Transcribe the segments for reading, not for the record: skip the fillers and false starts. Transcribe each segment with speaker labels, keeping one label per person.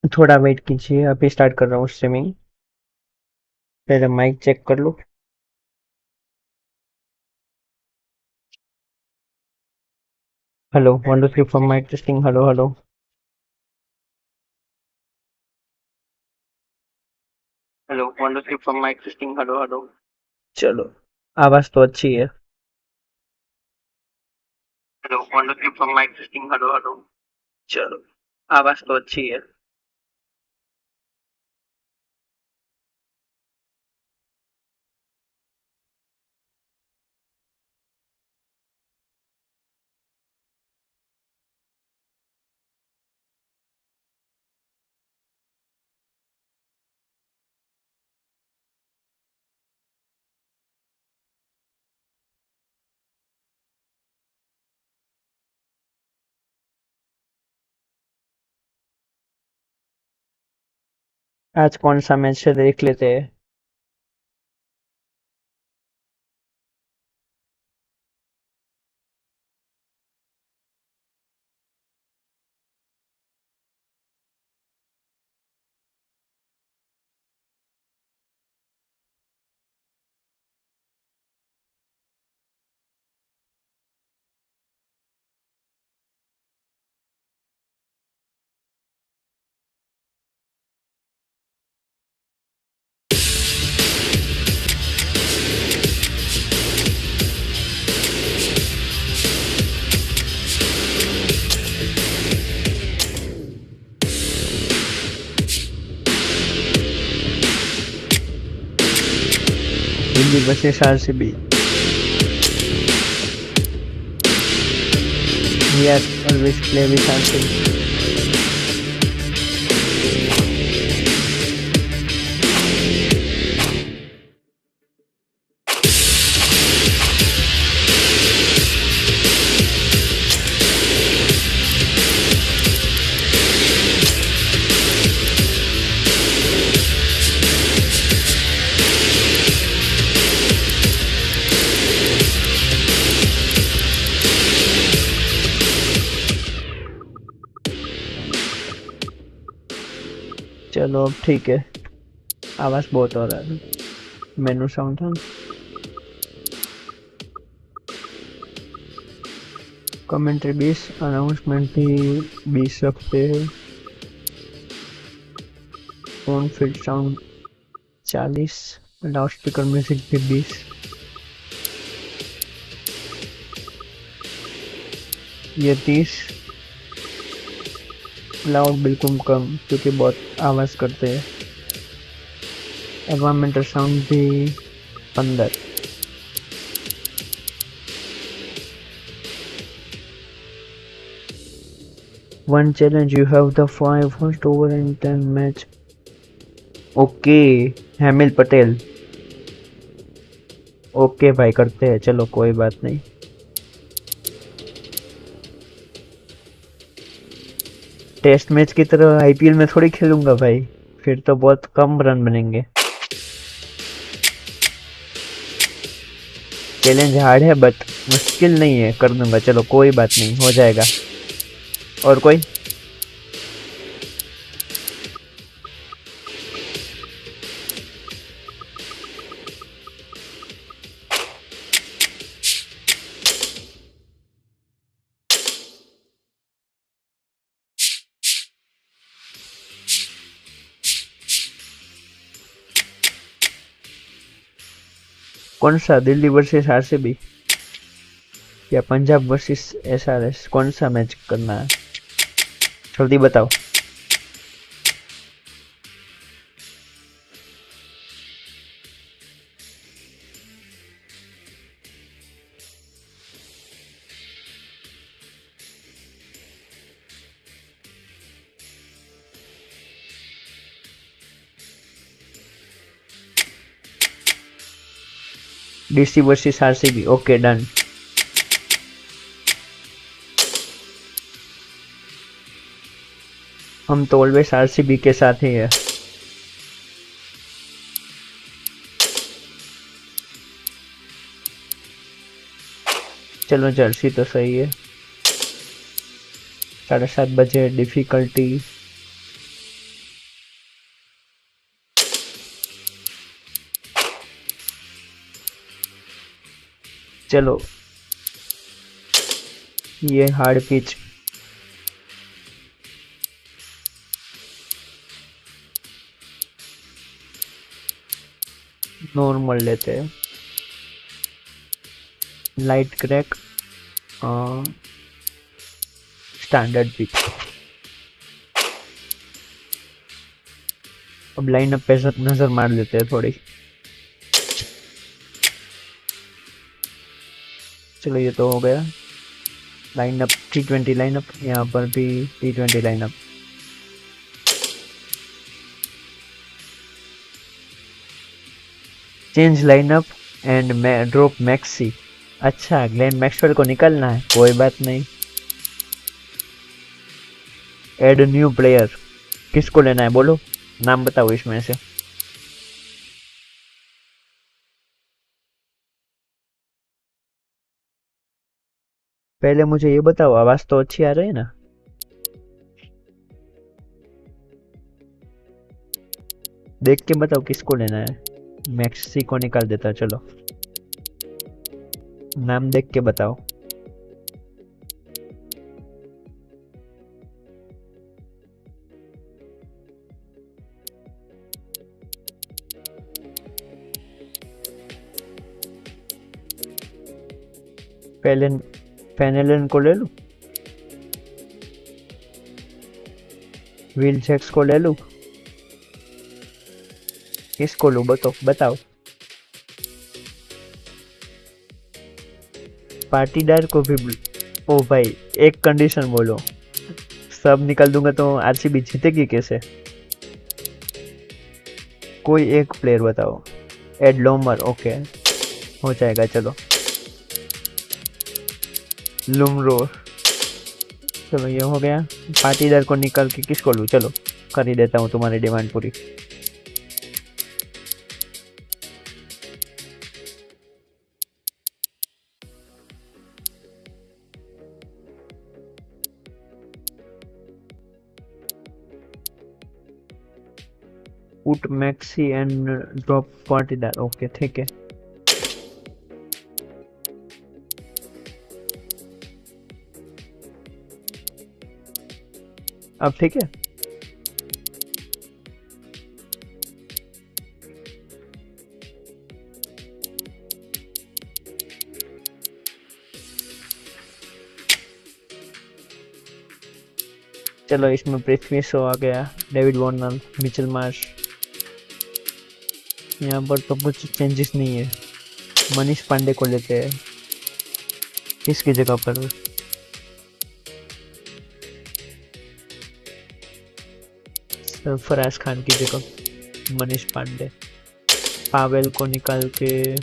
Speaker 1: थोड़ा वेट कीजिए, अभी स्टार्ट कर रहा हूँ स्ट्रीमिंग। पहले माइक चेक कर लो। Hello, 1 2 3 4 mic testing. Hello hello. Hello, 1 2 3 4 mic testing. Hello hello. चलो, आवाज तो अच्छी है। Hello, 1 2 3 4 mic testing. Hello hello. चलो, आवाज तो अच्छी है। आज कौन सा मैच है देख लेते हैं। Delhi versus RCB. We are always play with RCB. चलो अब ठीक है। आवाज बहुत हो रहा है। मेनू साउंड था। कमेंट्री 20, अनाउंसमेंट भी 20 रखते हैं। Phone field sound 40, loud speaker music भी 20। ये 30। लाउड बिल्कुल कम क्योंकि बहुत आवाज करते हैं। एनवायरमेंटल साउंड भी 15। One challenge, you have the 5 first over and 10 match. Okay, Hemil Patel. Okay भाई, करते हैं। चलो कोई बात नहीं। टेस्ट मैच की तरह आईपीएल में थोड़ी खेलूंगा भाई, फिर तो बहुत कम रन बनेंगे। चैलेंज हार्ड है बट मुश्किल नहीं है, कर दूंगा। चलो कोई बात नहीं, हो जाएगा। और कोई। कौन सा, दिल्ली वर्सेस आरसीबी या पंजाब वर्सेस एसआरएच, कौन सा मैच करना है? जल्दी बताओ। DC versus RCB, okay done. हम तो ऑलवेज आरसीबी के साथ ही है। चलो जर्सी तो सही है। 7:30 बजे डिफिकल्टी चलो ये हार्ड पिच, नॉर्मल लेते हैं, लाइट क्रैक, स्टैंडर्ड पिच। अब लाइनअप पे नजर मार लेते हैं थोड़ी। चलो ये तो हो गया लाइनअप, T20 लाइनअप, यहाँ पर भी T20 lineup. Change lineup and drop maxi. अच्छा, ग्लेन मैक्सवेल को निकलना है, कोई बात नहीं। एड न्यू प्लेयर, किसको लेना है बोलो, नाम बताओ इसमें से। पहले मुझे ये बताओ, आवाज तो अच्छी आ रही है ना? देख के बताओ किसको लेना है। मैक्सी को निकाल देता, चलो नाम देख के बताओ। पहले फेनेलन को ले लूं, व्हील चेक्स को ले लूं, किसको लूं बताओ बताओ। पार्टीदार को भी ओ भाई, एक कंडीशन बोलो, सब निकाल दूंगा तो आरसीबी जीतेगी कैसे? कोई एक प्लेयर बताओ। एड लोमर, ओके हो जाएगा, चलो लुमरो। चलो ये हो गया। पार्टीदार को निकाल के किसको लूँ, चलो कर ही देता हूँ तुम्हारी डिमांड पूरी। पुट मैक्सी एंड ड्रॉप पार्टीदार, ओके ठीक है। अब ठीक है। चलो इसमें पृथ्वी शो आ गया, डेविड वार्नर, मिचेल मार्श। यहाँ पर तो कुछ चेंजेस नहीं है। मनीष पांडे को लेते हैं, किसकी जगह पर? सरफराज खान की जगह मनीष पांडे। पावेल को निकाल के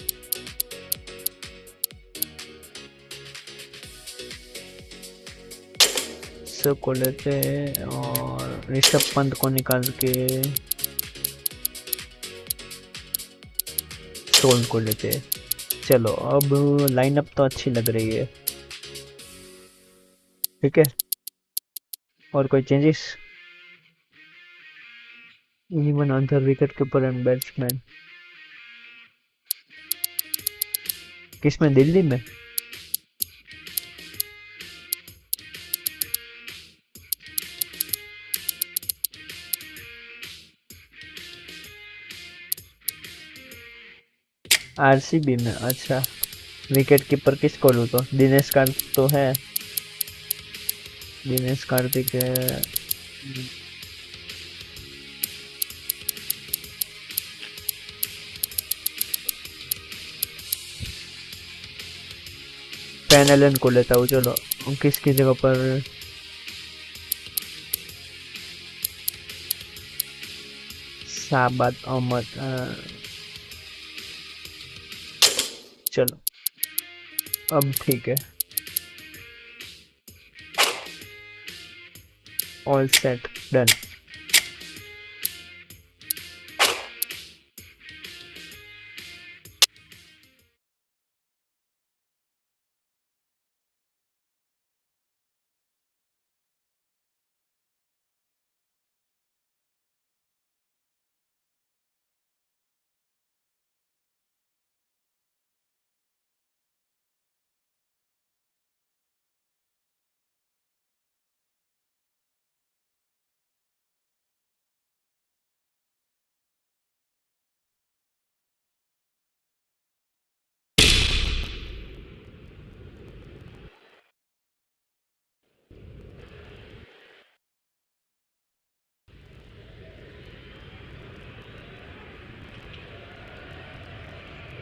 Speaker 1: को लेते हैं, और ऋषभ पंत को निकाल के स्टोन को लेते हैं। चलो अब लाइनअप तो अच्छी लग रही है, ठीक है। और कोई changes? Even other wicket keeper and batsman, किसमें, दिल्ली में? आरसीबी में, अच्छा। विकेट कीपर किसको लूँ तो? दिनेश कार्तिक तो है, दिनेश कार्तिक है। पैनलन को लेता हूँ, चलो किसकी जगह पर? साबाद अहमद, चलो अब ठीक है, all set, done.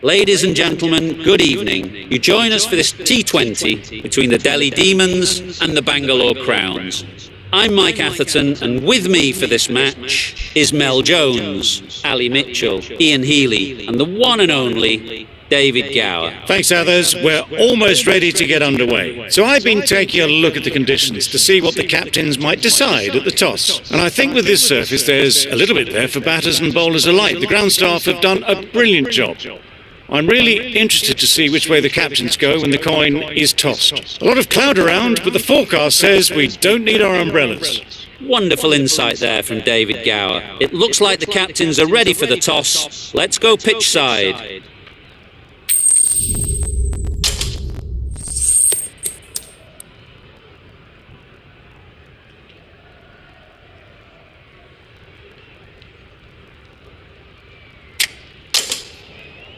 Speaker 2: Ladies and gentlemen, good evening. You join us for this T20 between the Delhi Demons and the Bangalore Crowns. I'm Mike Atherton, and with me for this match is Mel Jones, Ali Mitchell, Ian Healy, and the one and only David Gower.
Speaker 3: Thanks, others. We're almost ready to get underway. So I've been taking a look at the conditions to see what the captains might decide at the toss. And I think with this surface, there's a little bit there for batters and bowlers alike. The ground staff have done a brilliant job. I'm really interested to see which way the captains go when the coin is tossed. A lot of cloud around, but the forecast says we don't need our umbrellas.
Speaker 2: Wonderful insight there from David Gower. It looks like the captains are ready for the toss. Let's go pitch side.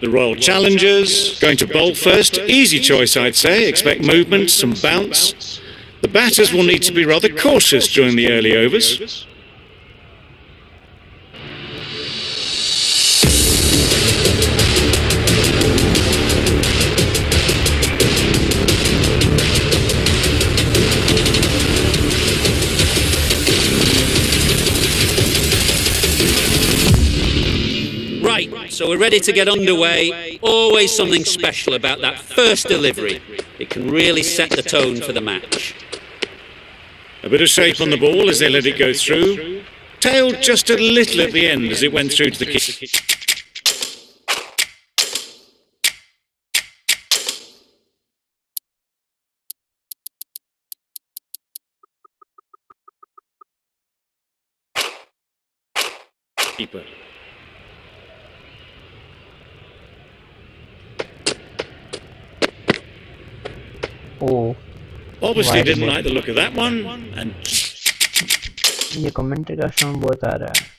Speaker 3: The Royal Challengers, going to bowl first. Easy choice, I'd say. Expect movement, some bounce. The batters will need to be rather cautious during the early overs.
Speaker 2: So we're ready to get underway. Always something special about that first delivery. It can really set the tone for the match.
Speaker 3: A bit of shape on the ball as they let it go through. Tailed just a little at the end as it went through to the keeper.
Speaker 1: Oh,
Speaker 3: Obviously didn't like the look of that one, and
Speaker 1: ये commentary का sound बहुत आ रहा है.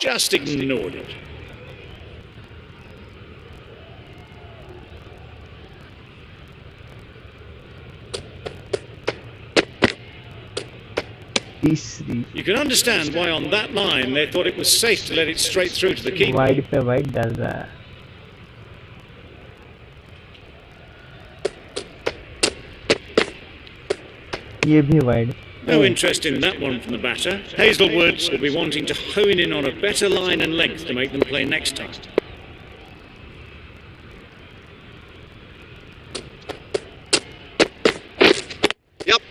Speaker 3: just ignored it. You can understand why on that line they thought it was safe to let it straight through to the keeper.
Speaker 1: Wide पे wide डाल रहा है. ये भी wide.
Speaker 3: No interest in that one from the batter. Hazelwoods will be wanting to hone in on a better line and length to make them play next time.
Speaker 2: Yep.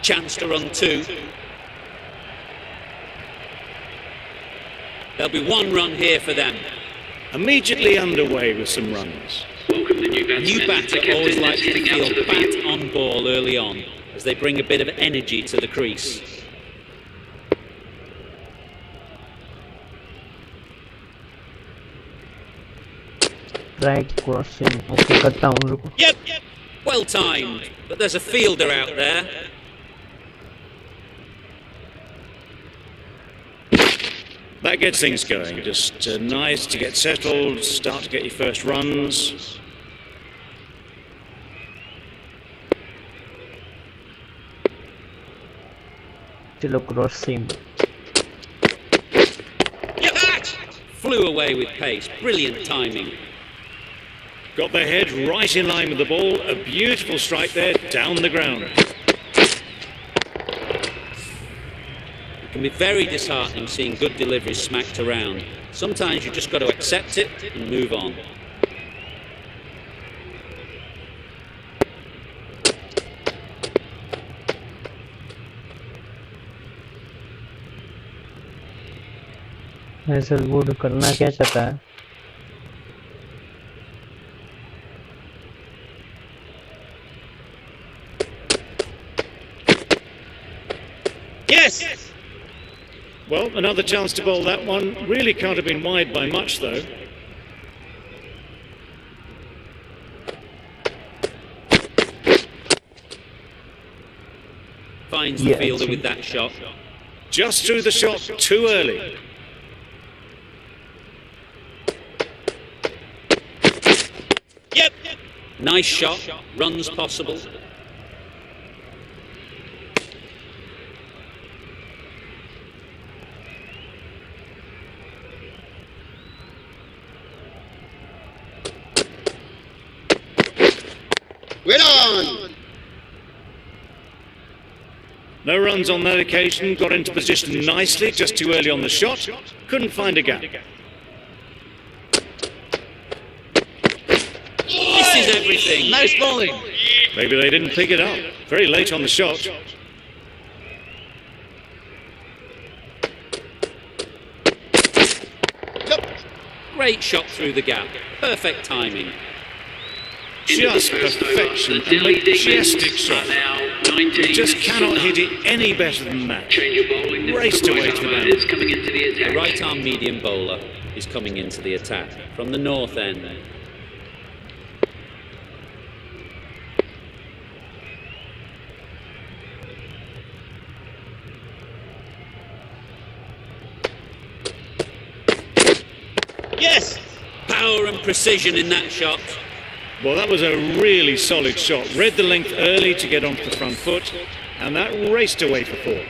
Speaker 2: Chance to run two. There'll be one run here for them.
Speaker 3: Immediately underway with some runs.
Speaker 2: New batter always likes to feel bat on ball early on, as they bring a bit of energy to the crease.
Speaker 1: Right crossing. Okay, करता हूँ रुको.
Speaker 2: Yep. Well timed, but there's a fielder out there.
Speaker 3: That gets things going. Just nice to get settled, start to get your first runs.
Speaker 1: चलो crossing.
Speaker 2: Flew away with pace. Brilliant timing.
Speaker 3: Got their head right in line with the ball. A beautiful strike there, down the ground.
Speaker 2: It can be very disheartening seeing good deliveries smacked around. Sometimes you just got to accept it and move on.
Speaker 1: Hazlewood करना क्या चाहता है?
Speaker 2: Yes!
Speaker 3: Well, another chance to bowl that one. Really can't have been wide by much, though.
Speaker 2: Finds the fielder with that shot.
Speaker 3: Just threw the shot too early.
Speaker 2: Yep. Nice shot. Runs possible.
Speaker 4: Well on!
Speaker 3: No runs on that occasion, got into position nicely, just too early on the shot. Couldn't find a gap.
Speaker 2: This is everything.
Speaker 4: Nice bowling!
Speaker 3: Maybe they didn't pick it up. Very late on the shot.
Speaker 2: Great shot through the gap. Perfect timing.
Speaker 3: Just perfection, a majestic shot. You just cannot hit it any better than that. Raced away to the boundary.
Speaker 2: The right-arm medium bowler is coming into the attack from the north end.
Speaker 4: Yes!
Speaker 2: Power and precision in that shot.
Speaker 3: Well, that was a really solid shot. Read the length early to get onto the front foot, and that raced away for 4.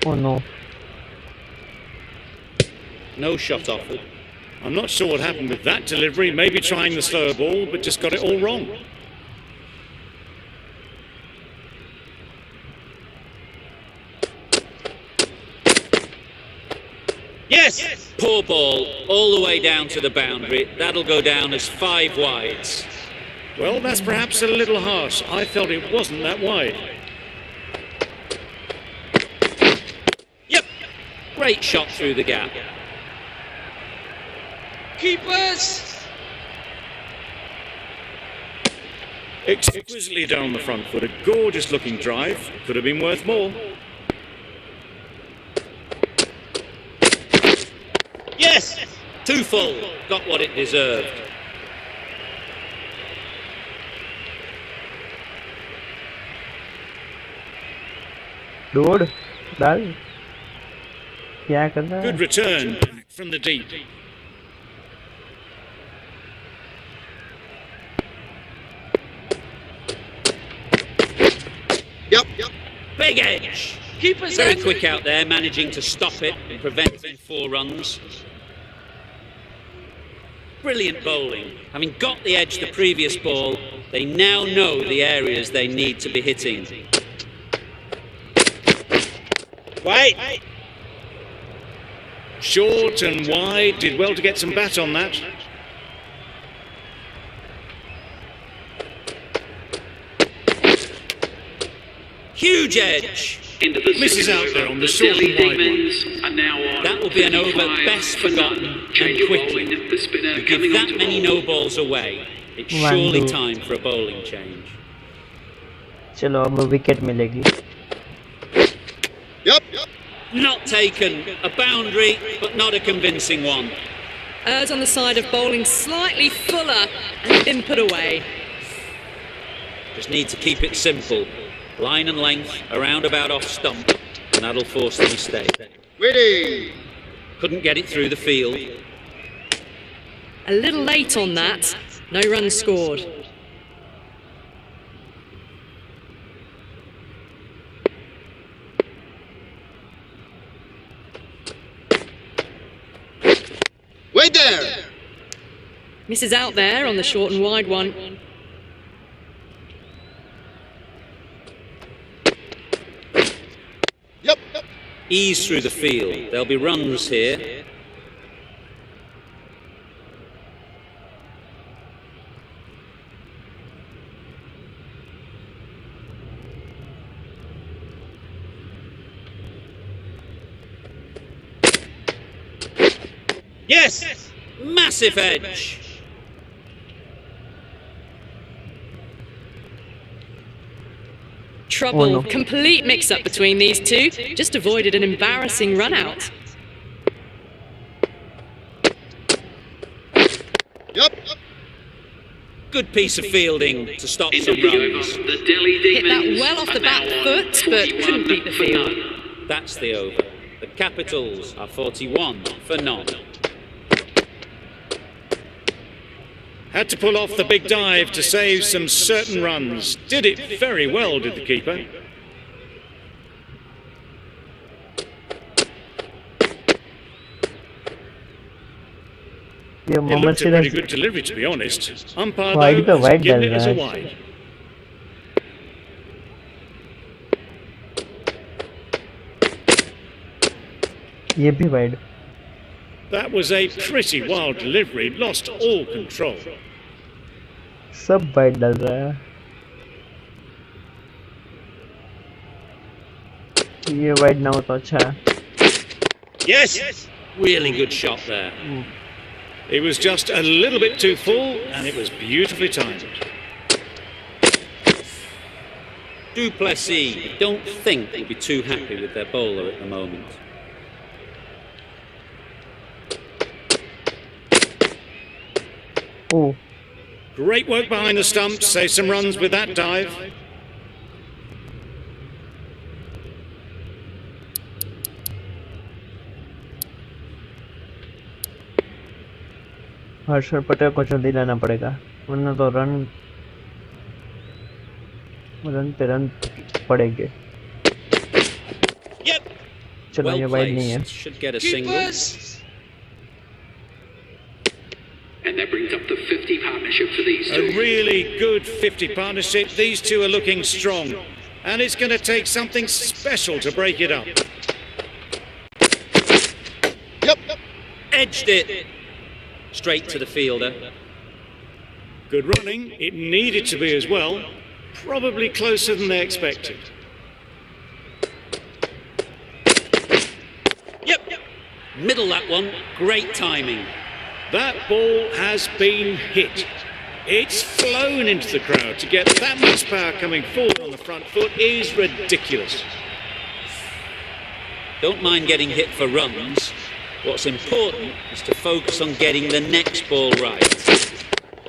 Speaker 1: Oh no.
Speaker 2: No shot offered.
Speaker 3: I'm not sure what happened with that delivery. Maybe trying the slower ball, but just got it all wrong.
Speaker 4: Yes!
Speaker 2: Poor ball, all the way down to the boundary. That'll go down as 5 wides.
Speaker 3: Well, that's perhaps a little harsh. I felt it wasn't that wide.
Speaker 2: Yep. Great shot through the gap.
Speaker 4: Keepers!
Speaker 3: Exquisitely down the front foot. A gorgeous looking drive. Could have been worth more.
Speaker 4: Yes!
Speaker 2: Too full. Got what it deserved.
Speaker 1: Dude, डाल क्या कर रहा है?
Speaker 3: Good return back from the deep.
Speaker 4: Yep.
Speaker 2: Big edge.
Speaker 4: Keepers
Speaker 2: Very quick out there, managing to stop it and prevent 4 runs. Brilliant bowling. Having got the edge the previous ball, they now know the areas they need to be hitting.
Speaker 4: Wait!
Speaker 3: Short and wide. Did well to get some bat on that.
Speaker 2: Huge edge.
Speaker 3: Misses out there on the short and wide one.
Speaker 2: That will be an over best forgotten and quickly. You give that many no balls away, it's surely time for a bowling change.
Speaker 1: चलो अब wicket मिलेगी.
Speaker 4: Yep.
Speaker 2: Not taken. A boundary, but not a convincing one.
Speaker 5: Errs on the side of bowling slightly fuller and been put away.
Speaker 2: Just need to keep it simple. Line and length, around about off stump, and that'll force the mistake.
Speaker 4: Waiting!
Speaker 2: Couldn't get it through the field.
Speaker 5: A little late on that. No runs scored.
Speaker 4: Wait there!
Speaker 5: Misses out there on the short and wide one.
Speaker 4: Yep.
Speaker 2: Ease through the field. There'll be runs here.
Speaker 4: Yes!
Speaker 2: Massive edge.
Speaker 5: Trouble.
Speaker 1: Oh, no.
Speaker 5: Complete mix-up between these two. Just avoided an embarrassing run-out.
Speaker 4: Yep.
Speaker 2: Good piece of fielding to stop some runs.
Speaker 5: Hit that well off the back foot, but couldn't beat the field.
Speaker 2: That's the over. The Capitals are 41 for none.
Speaker 3: Had to pull off the big dive to save some certain runs. Did it very well, did the keeper.
Speaker 1: ये
Speaker 3: It
Speaker 1: Mohammad
Speaker 3: looked a pretty
Speaker 1: Siraj
Speaker 3: good delivery, to be honest. Umpire,
Speaker 1: Wide
Speaker 3: though,
Speaker 1: तो wide
Speaker 3: has given
Speaker 1: डाल
Speaker 3: it as
Speaker 1: रहा
Speaker 3: a
Speaker 1: है।
Speaker 3: wide.
Speaker 1: ये भी wide.
Speaker 3: That was a pretty wild delivery. Lost all control.
Speaker 1: सब wide डाल रहा है। ये वाइड ना हो तो अच्छा है।
Speaker 4: Yes.
Speaker 2: Really good shot there.
Speaker 3: It was just a little bit too full, and it was beautifully timed.
Speaker 2: Duplessis, I don't think will be too happy with their bowler at the moment.
Speaker 1: Oh,
Speaker 3: Great work behind the stumps. Save some runs with that dive.
Speaker 1: Harshad Patel को जल्दी लाना पड़ेगा वरना तो run पे run पड़ेंगे।
Speaker 4: Yep.
Speaker 1: चलो ये
Speaker 2: Well
Speaker 1: वाइड नहीं है।
Speaker 2: placed. Should get a single.
Speaker 4: Keepers.
Speaker 6: And that brings up the 50 partnership for these
Speaker 3: A
Speaker 6: two.
Speaker 3: really good 50 partnership. These two are looking strong. And it's going to take something special to break it up.
Speaker 4: Yep.
Speaker 2: Edged it. Straight to the fielder.
Speaker 3: Good running. It needed to be as well. Probably closer than they expected.
Speaker 4: Yep.
Speaker 2: Middle that one. Great timing.
Speaker 3: That ball has been hit. It's flown into the crowd. To get that much power coming forward on the front foot is ridiculous.
Speaker 2: Don't mind getting hit for runs. What's important is to focus on getting the next ball right.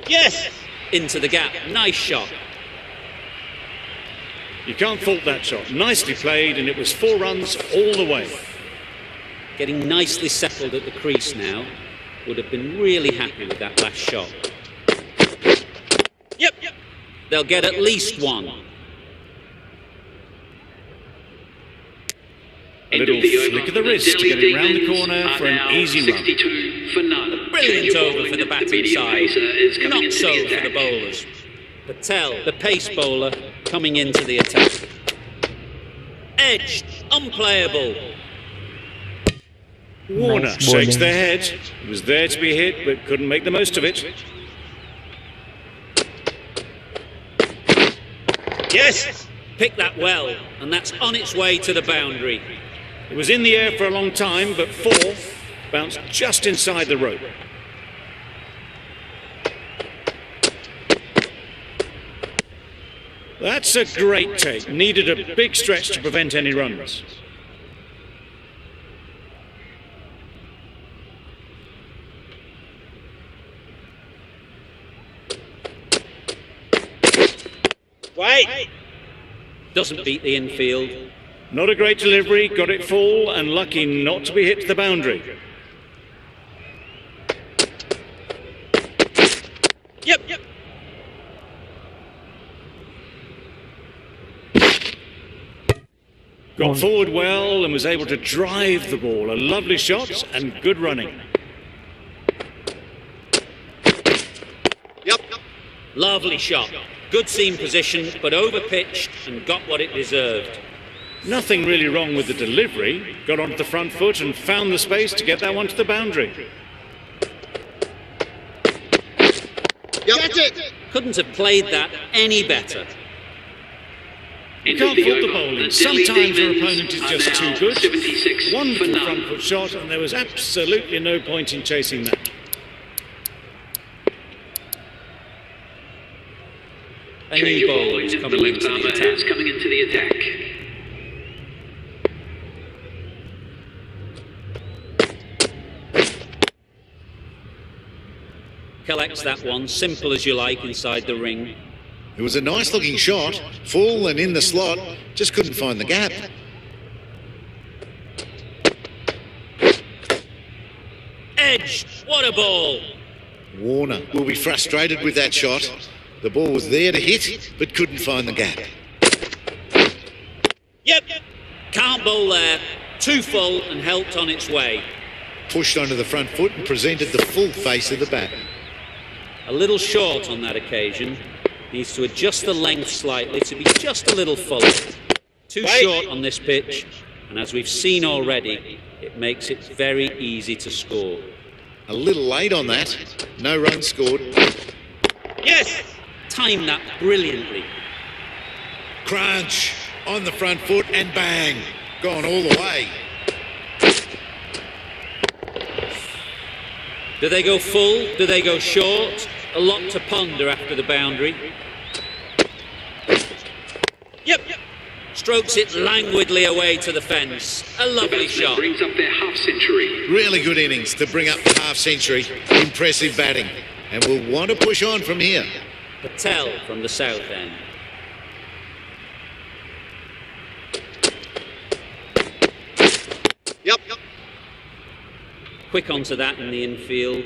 Speaker 4: Yes.
Speaker 2: Into the gap. Nice shot.
Speaker 3: You can't fault that shot. Nicely played, and it was 4 runs all the way.
Speaker 2: Getting nicely settled at the crease now. Would have been really happy with that last shot.
Speaker 4: Yep.
Speaker 2: They'll get at least one.
Speaker 3: A little flick of the wrist to get it round the corner for an easy run.
Speaker 6: 62 for none.
Speaker 2: Brilliant over for the batting side. Not
Speaker 6: Not
Speaker 2: so for the bowlers. Patel, the pace bowler, coming into the attack. Edged, unplayable.
Speaker 3: Warner
Speaker 1: Nice
Speaker 3: shakes
Speaker 1: bowling.
Speaker 3: their head. It was there to be hit, but couldn't make the most of it.
Speaker 4: Yes.
Speaker 2: Picked that well, and that's on its way to the boundary.
Speaker 3: It was in the air for a long time, but 4 bounced just inside the rope. That's a great take. Needed a big stretch to prevent any runs.
Speaker 4: Wait.
Speaker 2: Doesn't beat the infield.
Speaker 3: Not a great delivery, got it full, and lucky not to be hit to the boundary.
Speaker 4: Yep.
Speaker 3: Got forward well and was able to drive the ball. A lovely shot and good running.
Speaker 4: Yep.
Speaker 2: Lovely shot. Good seam position, but overpitched and got what it deserved.
Speaker 3: Nothing really wrong with the delivery. Got onto the front foot and found the space to get that one to the boundary.
Speaker 4: That's it.
Speaker 2: Couldn't have played that any better.
Speaker 3: You can't fault the bowling. Sometimes your opponent is just too good.
Speaker 6: 76 for
Speaker 3: Wonderful front
Speaker 6: none.
Speaker 3: foot shot, and there was absolutely no point in chasing that.
Speaker 2: A new
Speaker 6: Change
Speaker 2: bowler
Speaker 6: ball
Speaker 2: is
Speaker 6: in. The
Speaker 2: coming
Speaker 6: left
Speaker 2: into the
Speaker 6: armour is
Speaker 2: attack.
Speaker 6: coming into the attack.
Speaker 2: collects that one, simple as you like, inside the ring.
Speaker 3: It was a nice looking shot, full and in the slot, just couldn't find the gap.
Speaker 2: Edge! What a ball!
Speaker 3: Warner will be frustrated with that shot. The ball was there to hit, but couldn't find the gap.
Speaker 4: Yep.
Speaker 2: Can't bowl there. Too full and helped on its way.
Speaker 3: Pushed onto the front foot and presented the full face of the bat.
Speaker 2: A little short on that occasion. Needs to adjust the length slightly to be just a little fuller. Too short on this pitch, and as we've seen already, it makes it very easy to score.
Speaker 3: A little late on that. No run scored.
Speaker 4: Yes.
Speaker 2: Timed that brilliantly.
Speaker 3: Crunch on the front foot and bang. Gone all the way.
Speaker 2: Do they go full? Do they go short? A lot to ponder after the boundary.
Speaker 4: Yep.
Speaker 2: Strokes it languidly away to the fence. A
Speaker 6: The
Speaker 2: lovely
Speaker 6: batsman
Speaker 2: shot.
Speaker 6: brings up their half century.
Speaker 3: Really good innings to bring up the half century. Impressive batting. And we'll want to push on from here.
Speaker 2: Patel from the south end.
Speaker 4: Yep.
Speaker 2: Quick onto that in the infield.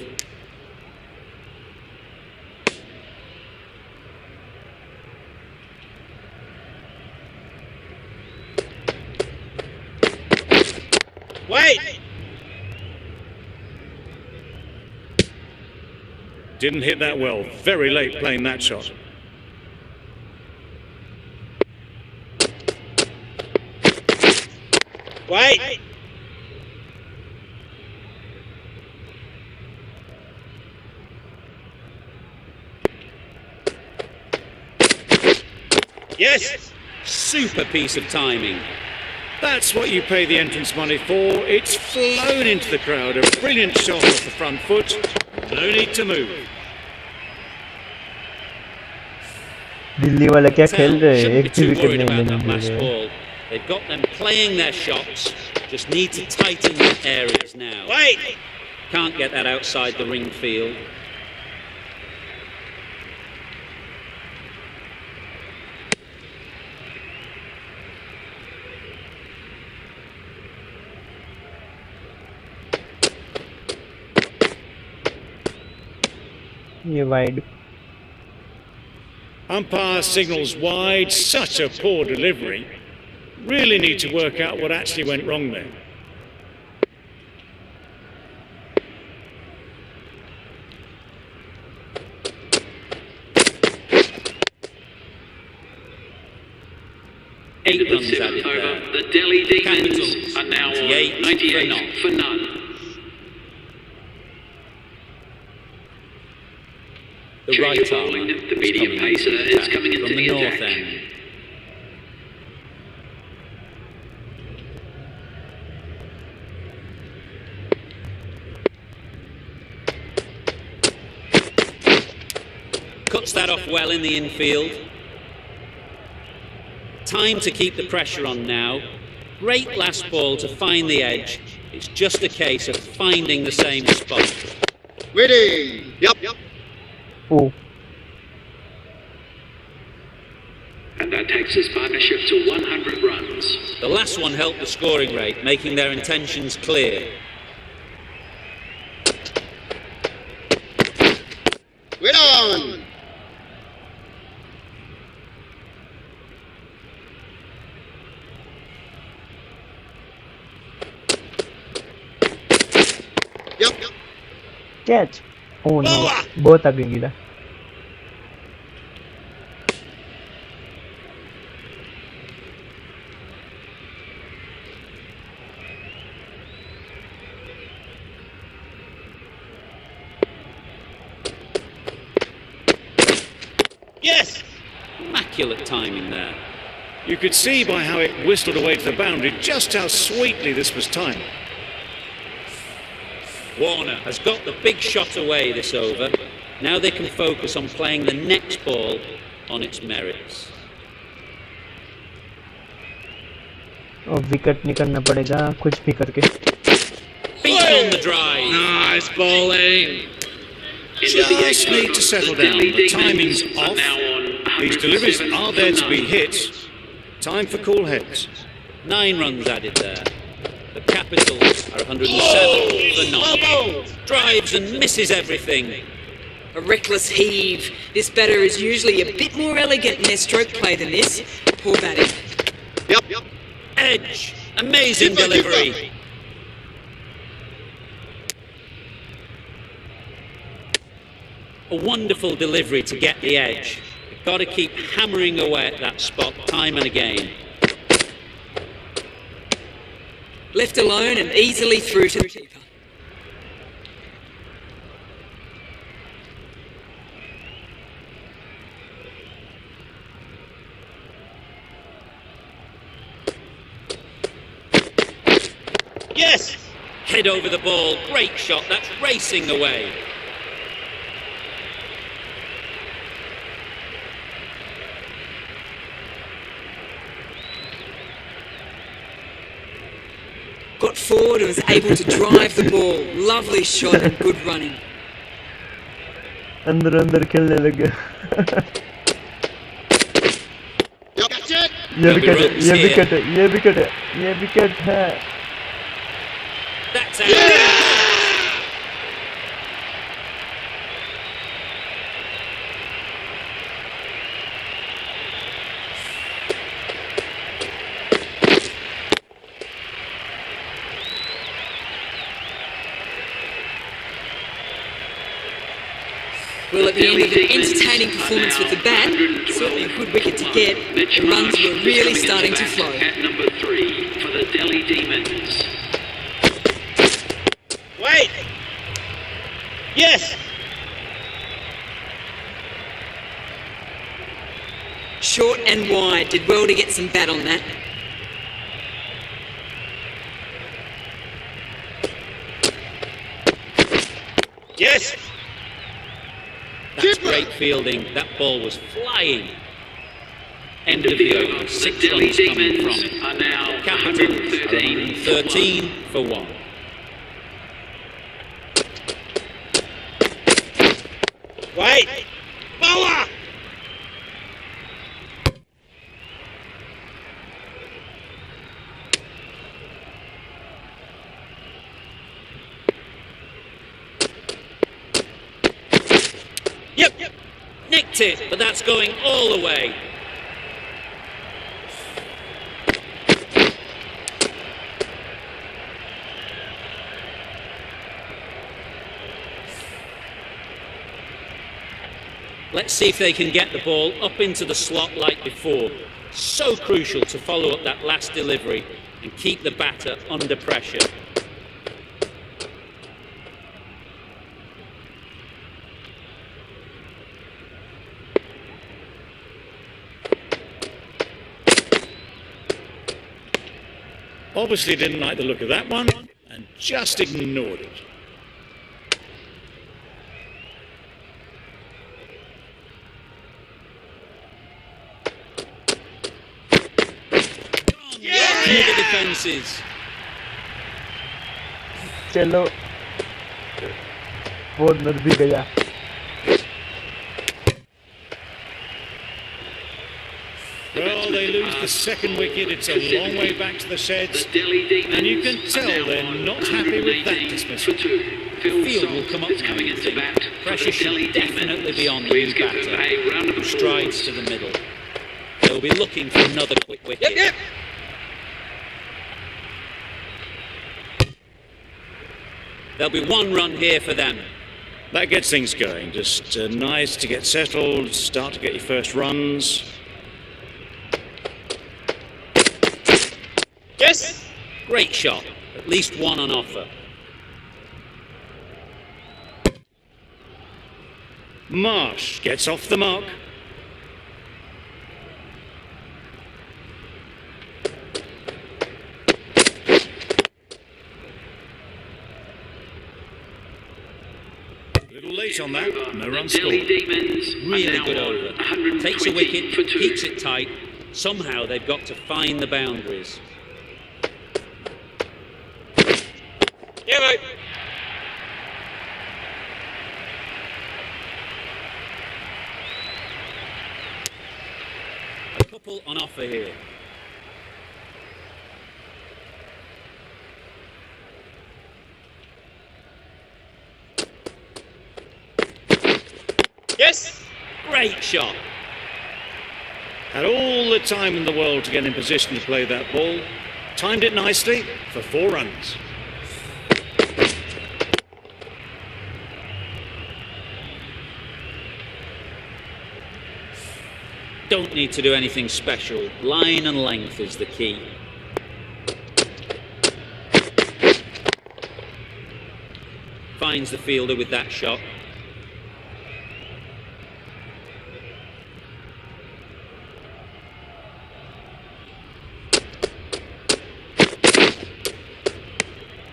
Speaker 4: Wait.
Speaker 3: Didn't hit that well. Very late playing that shot.
Speaker 4: Wait. Yes.
Speaker 2: Super piece of timing.
Speaker 3: That's what you pay the entrance money for. It's flown into the crowd. A brilliant shot off the front foot. No need to move.
Speaker 1: Delhi वाला क्या खेल रहे हैं?
Speaker 2: Shouldn't be
Speaker 1: एक भी
Speaker 2: too
Speaker 1: wicket
Speaker 2: worried
Speaker 1: नहीं
Speaker 2: about
Speaker 1: लेने
Speaker 2: that
Speaker 1: they
Speaker 2: last
Speaker 1: रहे.
Speaker 2: ball. They've got them playing their shots. Just need to tighten the areas now.
Speaker 4: Wait.
Speaker 2: Can't get that outside the ring field.
Speaker 1: ये wide.
Speaker 3: Umpire signals wide. Such a poor delivery. Really need to work out what actually went wrong there.
Speaker 6: End of the
Speaker 2: runs added
Speaker 6: seventh over.
Speaker 2: there.
Speaker 6: The Delhi Demons
Speaker 2: Capitals
Speaker 6: are now on
Speaker 2: 98
Speaker 6: 98 for none.
Speaker 2: The
Speaker 6: Change
Speaker 2: right
Speaker 6: of
Speaker 2: arm.
Speaker 6: bowling. The medium pacer is coming into
Speaker 2: from
Speaker 6: the
Speaker 2: the north
Speaker 6: attack.
Speaker 2: end. Cuts that off well in the infield. Time to keep the pressure on now. Great last ball to find the edge. It's just a case of finding the same spot.
Speaker 4: Waiting. Yep.
Speaker 1: Oh,
Speaker 6: And that takes his partnership to 100 runs.
Speaker 2: The last one helped the scoring rate, making their intentions clear.
Speaker 4: Wait on. Yep.
Speaker 1: Catch. Oh no,
Speaker 4: Bola.
Speaker 1: बहुत आगे गिरा.
Speaker 4: Yes.
Speaker 2: Immaculate timing there.
Speaker 3: You could see by how it whistled away to the boundary just how sweetly this was timed.
Speaker 2: Warner has got the big shot away this over. Now they can focus on playing the next ball on its merits.
Speaker 1: और wicket निकलना पड़ेगा कुछ भी करके.
Speaker 2: Beaten on the drive.
Speaker 4: Nice bowling.
Speaker 3: Just need to settle down. The timing's off. These deliveries are there to be hit. Time for cool heads.
Speaker 2: 9 runs added there. The Capitals are 107 for not. Drives and misses everything.
Speaker 5: A reckless heave. This batter is usually a bit more elegant in their stroke play than this. Poor batting.
Speaker 4: Yep.
Speaker 2: Edge. Amazing delivery. A wonderful delivery to get the edge. You've got to keep hammering away at that spot time and again.
Speaker 5: Left alone and easily through to the keeper.
Speaker 4: Yes.
Speaker 2: Head over the ball. Great shot. That's racing away.
Speaker 5: Got forward and was able to drive the ball. Lovely shot and good running.
Speaker 1: अंदर अंदर खेलने लगे.
Speaker 4: Yep. That's it.
Speaker 1: ये wicket है, ये wicket है, ये wicket है, ये विकेट है.
Speaker 2: That's out.
Speaker 5: Well, at the end of an entertaining performance with the bat, certainly a good wicket to get, the runs were really starting to flow.
Speaker 6: At number 3 for the Delhi Demons.
Speaker 4: Wait. Yes.
Speaker 5: Short and wide, did well to get some bat on that.
Speaker 4: Yes.
Speaker 2: That's great fielding. That ball was flying. End of the over. 6
Speaker 6: The Delhi
Speaker 2: runs coming from
Speaker 6: Demons
Speaker 2: it.
Speaker 6: are now
Speaker 2: Capitals
Speaker 6: 113 for
Speaker 2: 13 for 1.
Speaker 4: Wait. Bowler. Yep.
Speaker 2: Nicked it, but that's going all the way. Let's see if they can get the ball up into the slot like before. So crucial to follow up that last delivery and keep the batter under pressure.
Speaker 3: Obviously didn't like the look of that one and just ignored it.
Speaker 2: Through the defences.
Speaker 1: चलो बहुत नजदीक गया.
Speaker 3: Well, they lose the second wicket. It's a long way back to the sheds.
Speaker 6: The Delhi Demons
Speaker 3: And you can tell
Speaker 6: are now
Speaker 3: they're
Speaker 6: on
Speaker 3: not happy with that
Speaker 6: 118
Speaker 3: dismissal.
Speaker 6: for 2. Phil
Speaker 2: Field will
Speaker 6: Salt
Speaker 2: come up
Speaker 6: is
Speaker 2: now,
Speaker 6: coming
Speaker 2: you
Speaker 6: into
Speaker 2: think.
Speaker 6: bat for
Speaker 2: Pressure
Speaker 6: the
Speaker 2: should
Speaker 6: Delhi
Speaker 2: definitely
Speaker 6: Demons.
Speaker 2: be on the
Speaker 6: Please
Speaker 2: new
Speaker 6: give them
Speaker 2: batter.
Speaker 6: a round of
Speaker 2: Who
Speaker 6: applause.
Speaker 2: strides to the middle. They'll be looking for another quick wicket.
Speaker 4: Yep.
Speaker 2: There'll be 1 run here for them.
Speaker 3: That gets things going. Just nice to get settled, start to get your first runs.
Speaker 4: Yes.
Speaker 2: Great shot. At least 1 on offer.
Speaker 3: Marsh gets off the mark. A little late on that. No run
Speaker 6: The Delhi
Speaker 3: scored.
Speaker 6: Demons
Speaker 2: Really
Speaker 6: are now
Speaker 2: good
Speaker 6: on
Speaker 2: over.
Speaker 6: 120
Speaker 2: Takes a wicket,
Speaker 6: for 2.
Speaker 2: keeps it tight. Somehow they've got to find the boundaries.
Speaker 4: Yeah, mate.
Speaker 2: Couple on offer here.
Speaker 4: Yes.
Speaker 2: Great shot.
Speaker 3: Had all the time in the world to get in position to play that ball. Timed it nicely for 4 runs.
Speaker 2: Don't need to do anything special. Line and length is the key. Finds the fielder with that shot.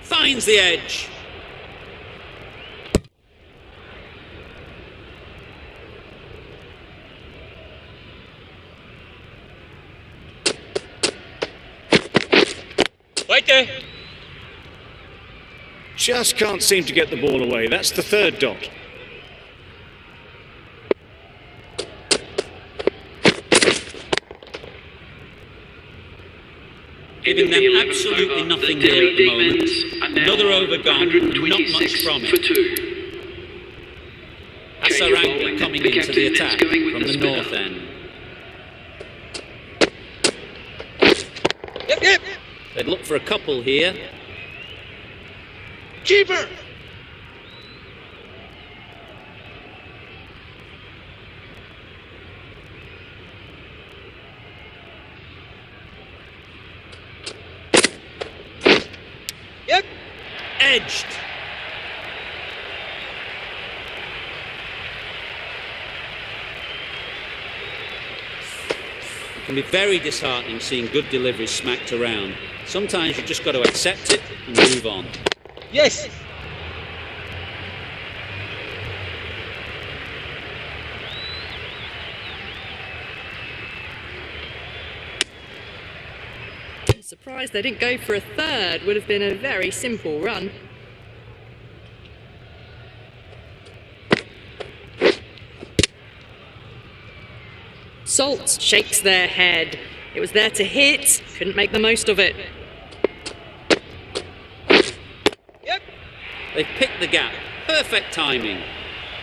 Speaker 2: Finds the edge.
Speaker 4: Right there.
Speaker 3: Just can't seem to get the ball away. That's the 3rd dot.
Speaker 2: Giving them absolutely nothing here at the moment. Another over gone, not much from it. Asaranga coming into the attack from the north end.
Speaker 4: Yep.
Speaker 2: They'd look for a couple here.
Speaker 4: Keeper. Yep.
Speaker 2: Edged. It can be very disheartening seeing good deliveries smacked around. Sometimes you've just got to accept it and move on.
Speaker 4: Yes.
Speaker 5: I'm surprised they didn't go for a third. Would have been a very simple run. Salt shakes their head. It was there to hit, couldn't make the most of it.
Speaker 4: Yep.
Speaker 2: They've picked the gap. Perfect timing.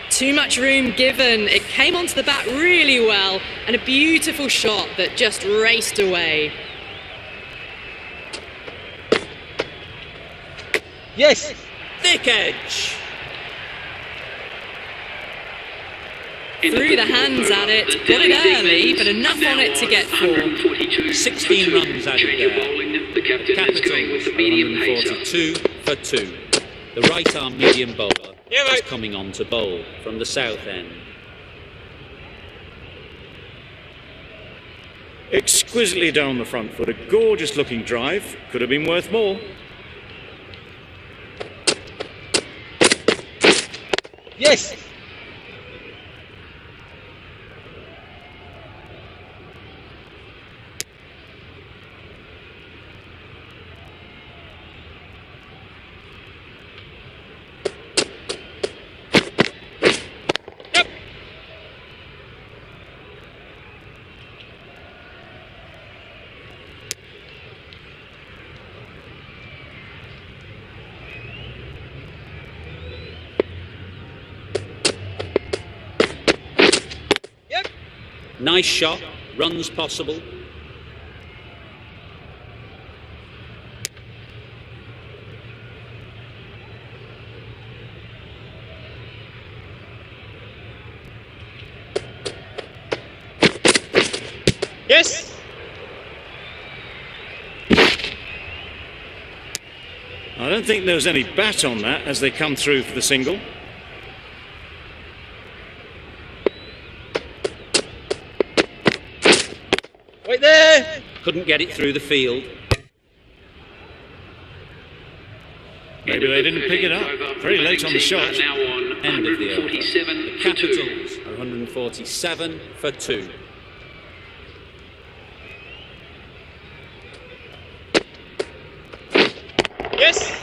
Speaker 5: Too much room given. It came onto the bat really well, and a beautiful shot that just raced away.
Speaker 4: Yes.
Speaker 2: Thick edge.
Speaker 5: Threw the hands at it, got it early, but enough on it to get 4.
Speaker 2: 16 runs added there.
Speaker 6: The Capitals going with the medium pacer.
Speaker 2: 142 for 2. The right arm medium bowler
Speaker 4: Yeah,
Speaker 2: is
Speaker 4: mate.
Speaker 2: coming on to bowl from the south end.
Speaker 3: Exquisitely down the front foot. A gorgeous looking drive. Could have been worth more.
Speaker 4: Yes. Yep. Yep.
Speaker 2: Nice shot. Runs possible.
Speaker 4: Yes.
Speaker 3: I don't think there was any bat on that as they come through for the single.
Speaker 4: Right there.
Speaker 2: Couldn't get it through the field.
Speaker 3: Maybe they didn't pick it up. Very late on the shot.
Speaker 6: Now on
Speaker 2: End of the over.
Speaker 6: 147
Speaker 2: The
Speaker 6: for 2.
Speaker 2: Capitals are 147 for 2.
Speaker 4: Yes.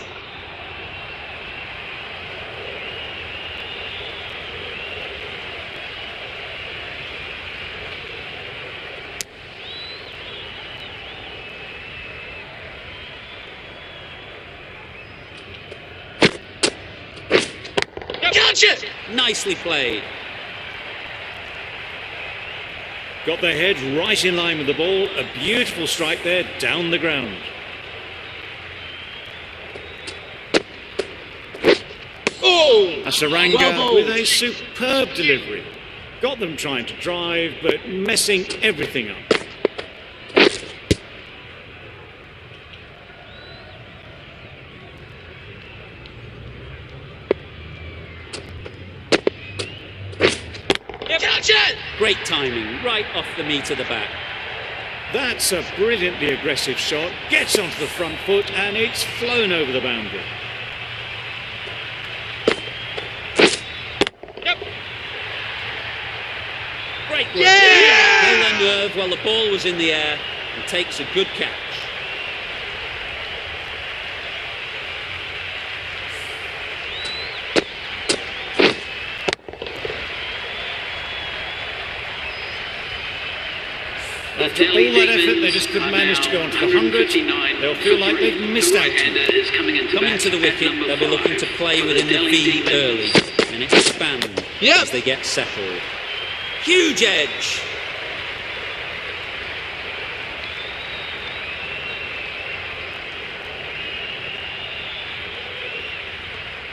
Speaker 4: Gotcha!
Speaker 2: Nicely played.
Speaker 3: Got their head right in line with the ball. A beautiful strike there down the ground.
Speaker 4: Oh!
Speaker 3: A Saranga
Speaker 4: Bravo.
Speaker 3: with a superb delivery. Got them trying to drive, but messing everything up.
Speaker 4: Gotcha!
Speaker 2: Great timing, right off the meat of the bat.
Speaker 3: That's a brilliantly aggressive shot. Gets onto the front foot and it's flown over the boundary.
Speaker 4: Yep.
Speaker 2: Great work.
Speaker 4: Yeah!
Speaker 2: Held their nerve while the ball was in the air and takes a good catch.
Speaker 3: After all that effort, they just couldn't manage to go onto the 100. They'll feel like they've missed out.
Speaker 2: Coming to the wicket, they'll be looking to play within the V early and expand as they get settled. Huge edge.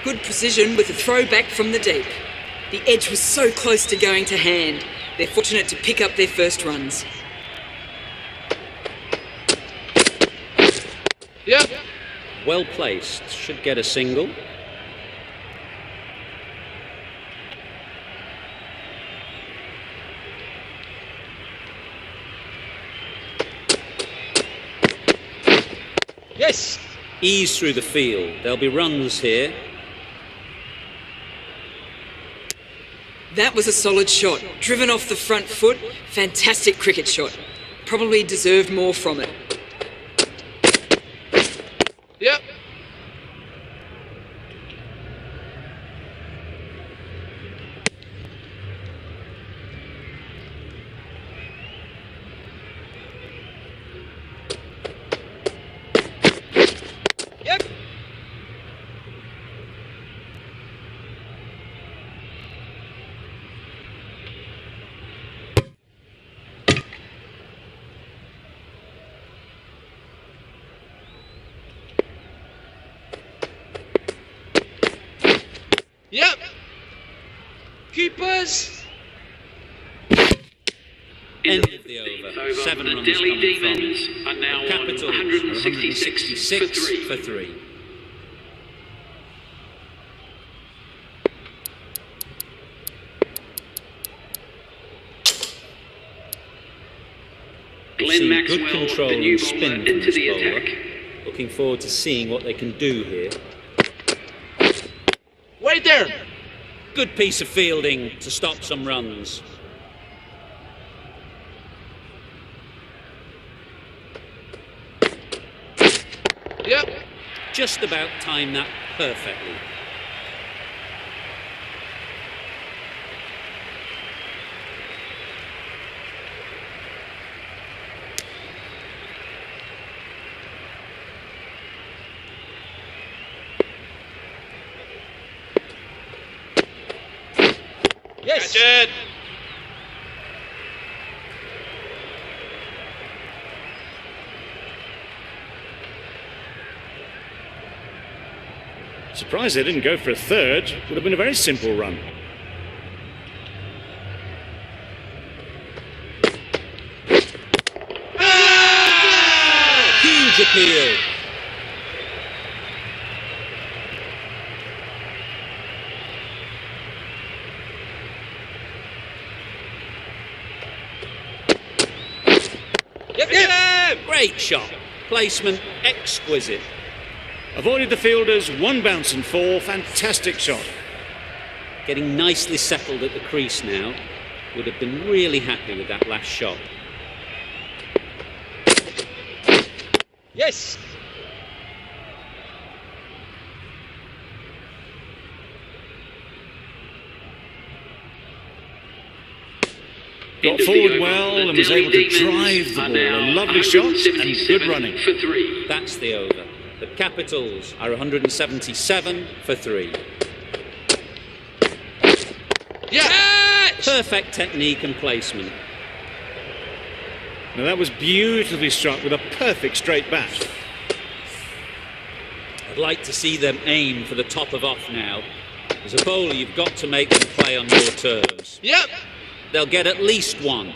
Speaker 5: Good precision with a throw back from the deep. The edge was so close to going to hand. They're fortunate to pick up their first runs.
Speaker 4: Yep.
Speaker 2: Well placed, should get a single.
Speaker 4: Yes!
Speaker 2: Ease through the field, there'll be runs here.
Speaker 5: That was a solid shot. Driven off the front foot, fantastic cricket shot. Probably deserved more from it.
Speaker 4: Yep. Yep. Yep. Keepers.
Speaker 2: End of the over. 7 runs
Speaker 6: Delhi
Speaker 2: coming
Speaker 6: Demons
Speaker 2: from
Speaker 6: are now
Speaker 2: it. Capitals
Speaker 6: on 166
Speaker 2: for 3.
Speaker 6: Glenn
Speaker 2: See
Speaker 6: Maxwell,
Speaker 2: good control
Speaker 6: the new
Speaker 2: and spin
Speaker 6: bowler,
Speaker 2: from
Speaker 6: into
Speaker 2: this
Speaker 6: the
Speaker 2: bowler.
Speaker 6: attack.
Speaker 2: Looking forward to seeing what they can do here.
Speaker 4: Wait there.
Speaker 2: Good piece of fielding to stop some runs.
Speaker 4: Yep.
Speaker 2: Just about timed that perfectly.
Speaker 4: Yes.
Speaker 6: Catch it.
Speaker 3: Surprised they didn't go for a third. Would have been a very simple run.
Speaker 2: Huge appeal.
Speaker 4: Yep. Yep.
Speaker 2: Great shot. Placement exquisite.
Speaker 3: Avoided the fielders, 1 bounce and 4. Fantastic shot.
Speaker 2: Getting nicely settled at the crease now. Would have been really happy with that last shot.
Speaker 4: Yes.
Speaker 3: Got forward well and was able to drive the ball. A lovely shot and good running.
Speaker 6: For 3.
Speaker 2: That's the over. The Capitals are 177 for 3.
Speaker 4: Catch!
Speaker 2: Perfect technique and placement.
Speaker 3: Now that was beautifully struck with a perfect straight bat.
Speaker 2: I'd like to see them aim for the top of off now. As a bowler, you've got to make them play on your terms.
Speaker 4: Yep.
Speaker 2: They'll get at least one.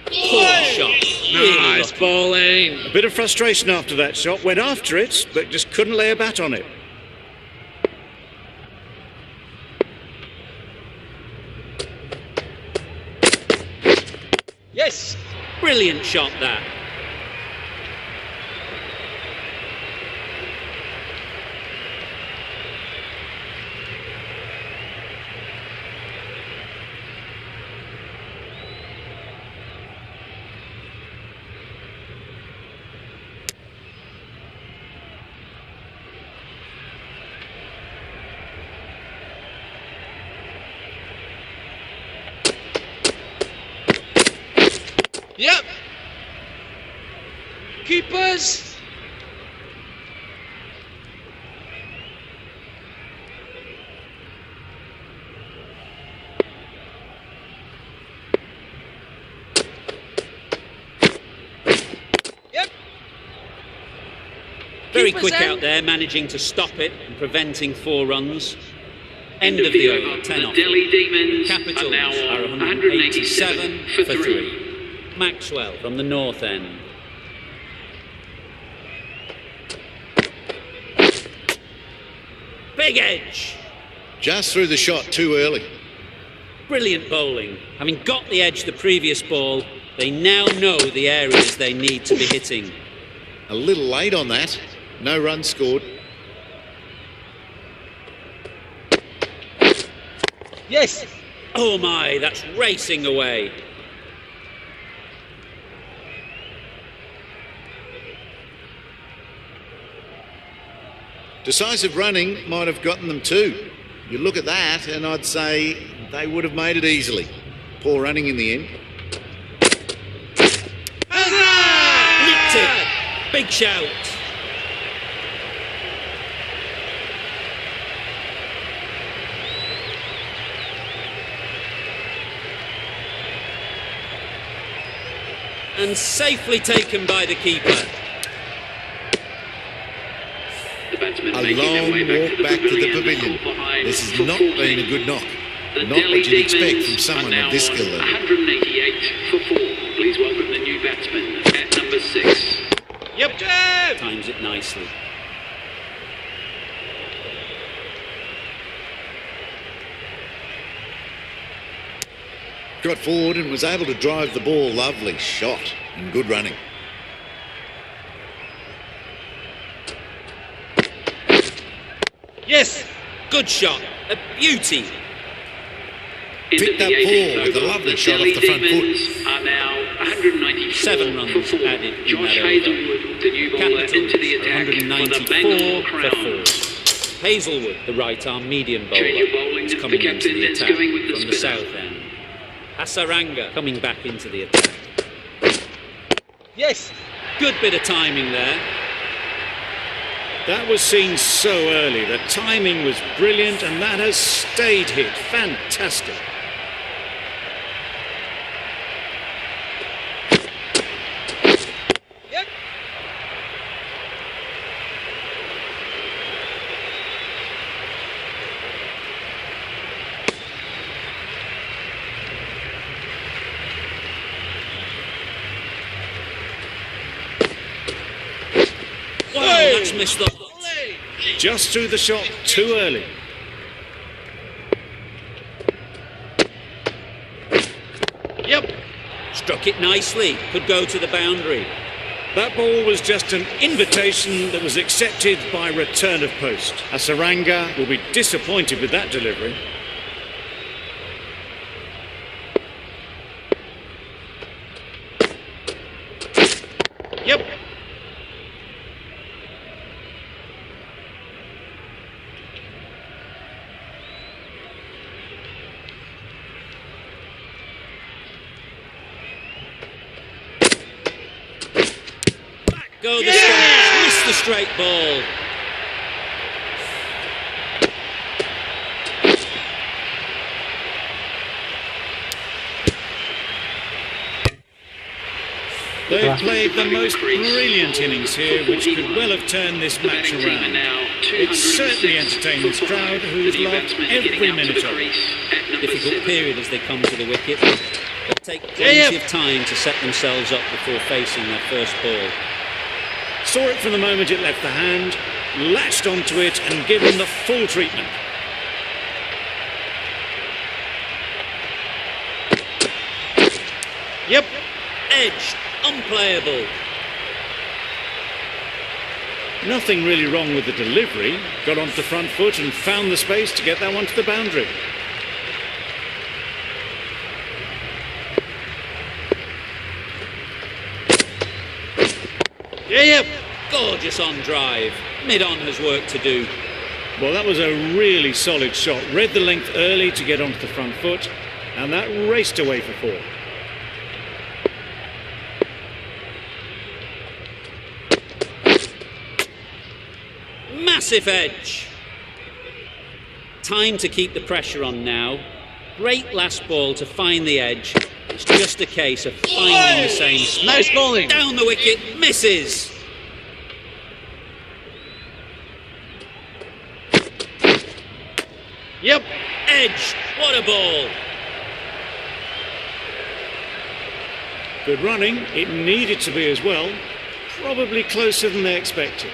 Speaker 2: Poor shot. Really
Speaker 4: Nice
Speaker 2: lucky.
Speaker 4: bowling.
Speaker 3: A bit of frustration after that shot, went after it, but just couldn't lay a bat on it.
Speaker 4: Yes.
Speaker 2: Brilliant shot that.
Speaker 4: Yep. Keepers. Yep.
Speaker 2: Very
Speaker 4: Keepers
Speaker 2: quick
Speaker 4: in.
Speaker 2: out there, managing to stop it and preventing 4 runs. End of the over, 10
Speaker 6: The
Speaker 2: off.
Speaker 6: Delhi Demons
Speaker 2: Capitals
Speaker 6: are now
Speaker 2: are
Speaker 6: on
Speaker 2: 187 for
Speaker 6: 3.
Speaker 2: 3. Maxwell from the north end. Big edge.
Speaker 7: Just threw the shot too early.
Speaker 2: Brilliant bowling. Having got the edge the previous ball, they now know the areas they need to be hitting.
Speaker 7: A little late on that. No runs scored.
Speaker 4: Yes.
Speaker 2: Oh my, that's racing away.
Speaker 7: Decisive running might have gotten them too. You look at that and I'd say they would have made it easily. Poor running in the end.
Speaker 2: Nicked it. Big shout. And safely taken by the keeper.
Speaker 6: The batsmen
Speaker 7: A
Speaker 6: making their
Speaker 7: long
Speaker 6: way
Speaker 7: walk back to the pavilion.
Speaker 6: caught behind
Speaker 7: This has
Speaker 6: for
Speaker 7: not
Speaker 6: 14.
Speaker 7: been a good knock.
Speaker 6: The
Speaker 7: Not
Speaker 6: Delhi
Speaker 7: what you'd expect
Speaker 6: Demons
Speaker 7: from someone
Speaker 6: are now
Speaker 7: of this
Speaker 6: on
Speaker 7: skill level.
Speaker 6: 188 for 4. Please welcome the new batsman at number 6.
Speaker 4: Yep. Jab.
Speaker 2: Times it nicely.
Speaker 7: Got forward and was able to drive the ball. Lovely shot and good running.
Speaker 4: Yes.
Speaker 2: Good shot. A beauty.
Speaker 6: Into
Speaker 7: Picked
Speaker 6: the
Speaker 7: up
Speaker 6: 18th
Speaker 7: ball with a
Speaker 6: over.
Speaker 7: lovely
Speaker 6: The
Speaker 7: shot off
Speaker 6: Delhi
Speaker 7: the front foot.
Speaker 6: Demons are now 194
Speaker 2: 7 runs
Speaker 6: for 4.
Speaker 2: added in
Speaker 6: Josh
Speaker 2: that over.
Speaker 6: Hazelwood, the new bowler,
Speaker 2: Capitals
Speaker 6: into the
Speaker 2: are
Speaker 6: attack for the
Speaker 2: 194
Speaker 6: Bangalore
Speaker 2: for
Speaker 6: Crowns.
Speaker 2: 4. Hazelwood, the right arm medium bowler,
Speaker 6: Change of bowling.
Speaker 2: is
Speaker 6: The
Speaker 2: coming into
Speaker 6: captain
Speaker 2: the
Speaker 6: that's
Speaker 2: attack
Speaker 6: going with the
Speaker 2: from the
Speaker 6: spinner.
Speaker 2: south end. Hasaranga coming back into the attack.
Speaker 4: Yes.
Speaker 2: Good bit of timing there.
Speaker 3: That was seen so early. The timing was brilliant and that has stayed hit. Fantastic.
Speaker 4: Yep.
Speaker 2: Wow, that's missed up.
Speaker 3: Just threw the shot too early.
Speaker 4: Yep.
Speaker 2: Struck it nicely. Could go to the boundary.
Speaker 3: That ball was just an invitation that was accepted by return of post. Hasaranga will be disappointed with that delivery.
Speaker 4: Yep.
Speaker 2: go the stumps. Missed the straight ball.
Speaker 3: They've played the most brilliant innings here, which could well have turned this match around. It certainly entertained this crowd, who've loved every minute of it.
Speaker 2: Difficult period as they come to the wicket. They'll take plenty of time to set themselves up before facing their first ball.
Speaker 3: Saw it from the moment it left the hand, latched onto it and given the full treatment.
Speaker 4: Yep.
Speaker 2: Edged. Unplayable.
Speaker 3: Nothing really wrong with the delivery. Got onto the front foot and found the space to get that one to the boundary.
Speaker 4: Yep.
Speaker 2: Gorgeous on drive. Mid-on has work to do.
Speaker 3: Well, that was a really solid shot. Read the length early to get onto the front foot, and that raced away for 4.
Speaker 2: Massive edge. Time to keep the pressure on now. Great last ball to find the edge. It's just a case of finding the same spot.
Speaker 4: Nice bowling.
Speaker 2: Down the wicket, misses.
Speaker 4: Yep.
Speaker 2: Edge, what a ball.
Speaker 3: Good running. It needed to be as well. Probably closer than they expected.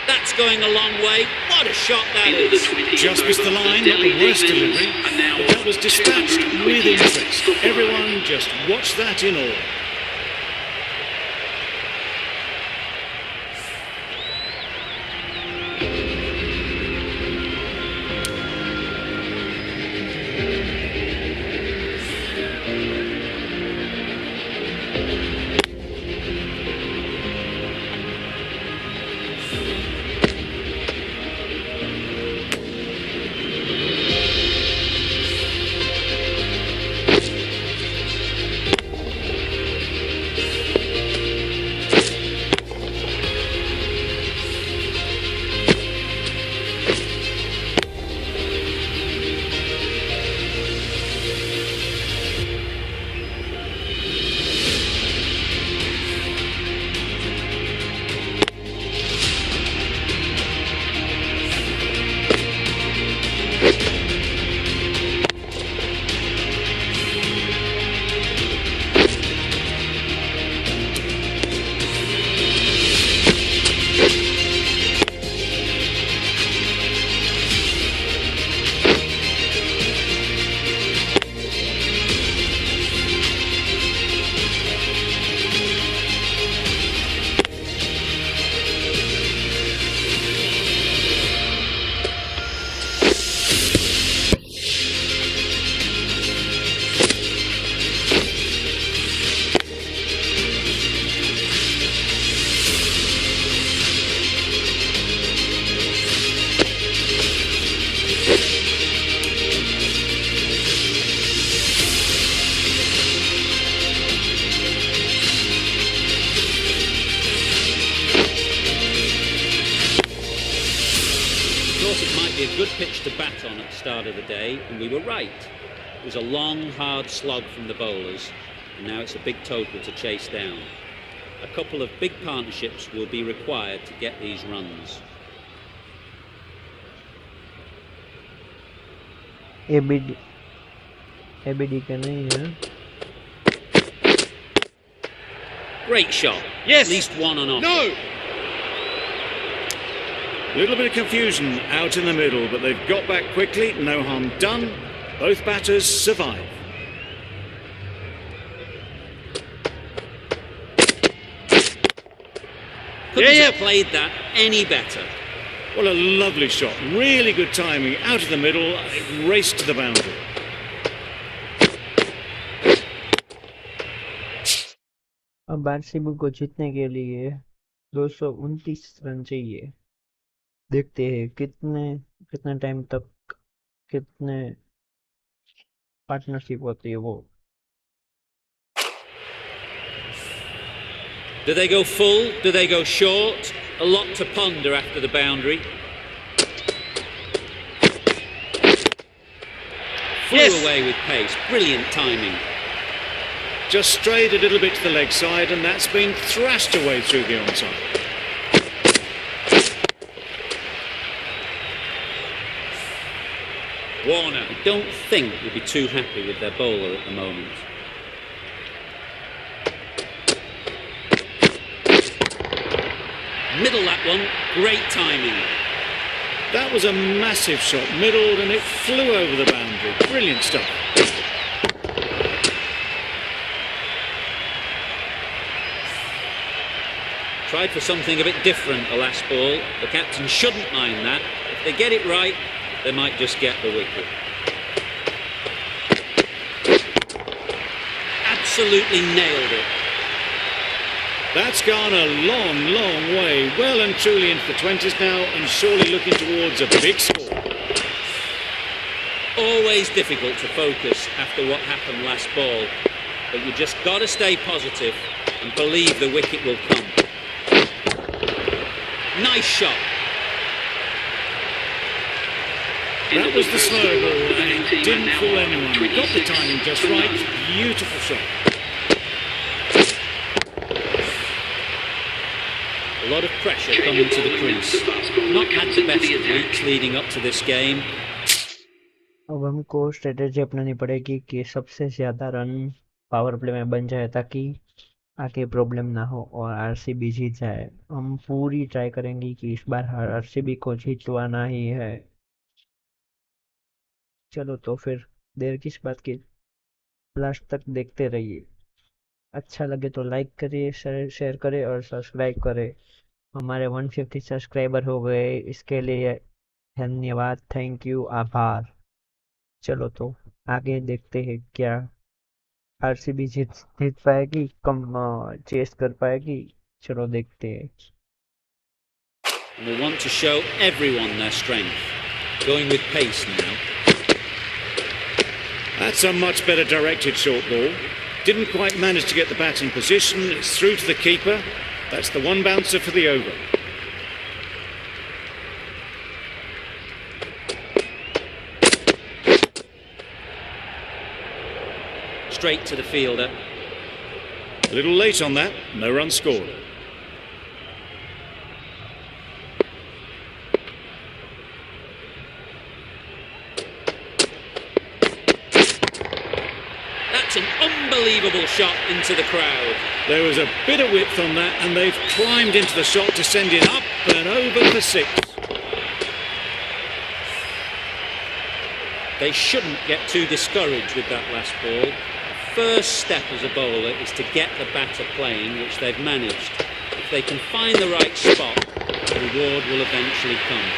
Speaker 2: That's going a long way. What a shot that is.
Speaker 3: Just missed the line, not the worst delivery, but that was dispatched with interest. Everyone just watched that in awe.
Speaker 2: A good pitch to bat on at the start of the day, and we were right. It was a long, hard slog from the bowlers, and now it's a big total to chase down. A couple of big partnerships will be required to get these runs.
Speaker 1: ABD का नहीं है.
Speaker 2: Great shot.
Speaker 4: Yes.
Speaker 2: At least one on off.
Speaker 4: No.
Speaker 3: A little bit of confusion out in the middle, but they've got back quickly. No harm done. Both batters survive.
Speaker 2: Couldn't have played that any better.
Speaker 3: Well, a lovely shot. Really good timing. Out of the middle, it raced to the boundary.
Speaker 1: अब RCB को जीतने के लिए 229 run चाहिए. देखते हैं कितने time तक कितने पार्टनरशिप होती है वो.
Speaker 2: Do they go full? Do they go short? A lot to ponder after the boundary. Flew
Speaker 4: Yes.
Speaker 2: away with pace. Brilliant timing.
Speaker 3: Just strayed a little bit to the leg side, and that's been thrashed away through the onside.
Speaker 2: Warner, I don't think would be too happy with their bowler at the moment. Middle that one. Great timing.
Speaker 3: That was a massive shot, middled, and it flew over the boundary. Brilliant stuff.
Speaker 2: Tried for something a bit different the last ball. The captain shouldn't mind that. If they get it right, they might just get the wicket. Absolutely nailed it.
Speaker 3: That's gone a long, long way. Well and truly into the 20s now, and surely looking towards a big score.
Speaker 2: Always difficult to focus after what happened last ball. But you just got to stay positive and believe the wicket will come. Nice shot.
Speaker 3: That was the slow ball, and it didn't fool anyone. Got the timing just right. Beautiful shot.
Speaker 2: A lot of pressure coming to the crease. Not had the best of weeks leading up to this game.
Speaker 1: अब हमको strategy अपनानी पड़ेगी कि सबसे ज़्यादा run power play में बन जाए ताकि आगे प्रॉब्लम ना हो और आरसीबी जीत जाए। हम पूरी ट्राई करेंगे कि इस बार आरसीबी को जीतवाना ही है। चलो तो फिर देर किस बात की, लास्ट तक देखते रहिए। अच्छा लगे तो लाइक करिए, शेयर करें और सब्सक्राइब करें। हमारे 150 सब्सक्राइबर हो गए, इसके लिए धन्यवाद, थैंक यू, आभार। चलो तो आगे देखते हैं क्या आरसीबी जीत पाएगी, कम चेस कर पाएगी। चलो देखते हैं।
Speaker 2: And they want to show everyone their strength. Going with pace now.
Speaker 3: That's a much better directed short ball. Didn't quite manage to get the bat in position. It's through to the keeper. That's the one bouncer for the over.
Speaker 2: Straight to the fielder.
Speaker 3: A little late on that. No run scored.
Speaker 2: That's an unbelievable shot into the crowd.
Speaker 3: There was a bit of width on that, and they've climbed into the shot to send it up and over for 6.
Speaker 2: They shouldn't get too discouraged with that last ball. First step as a bowler is to get the batter playing, which they've managed. If they can find the right spot, the reward will eventually come.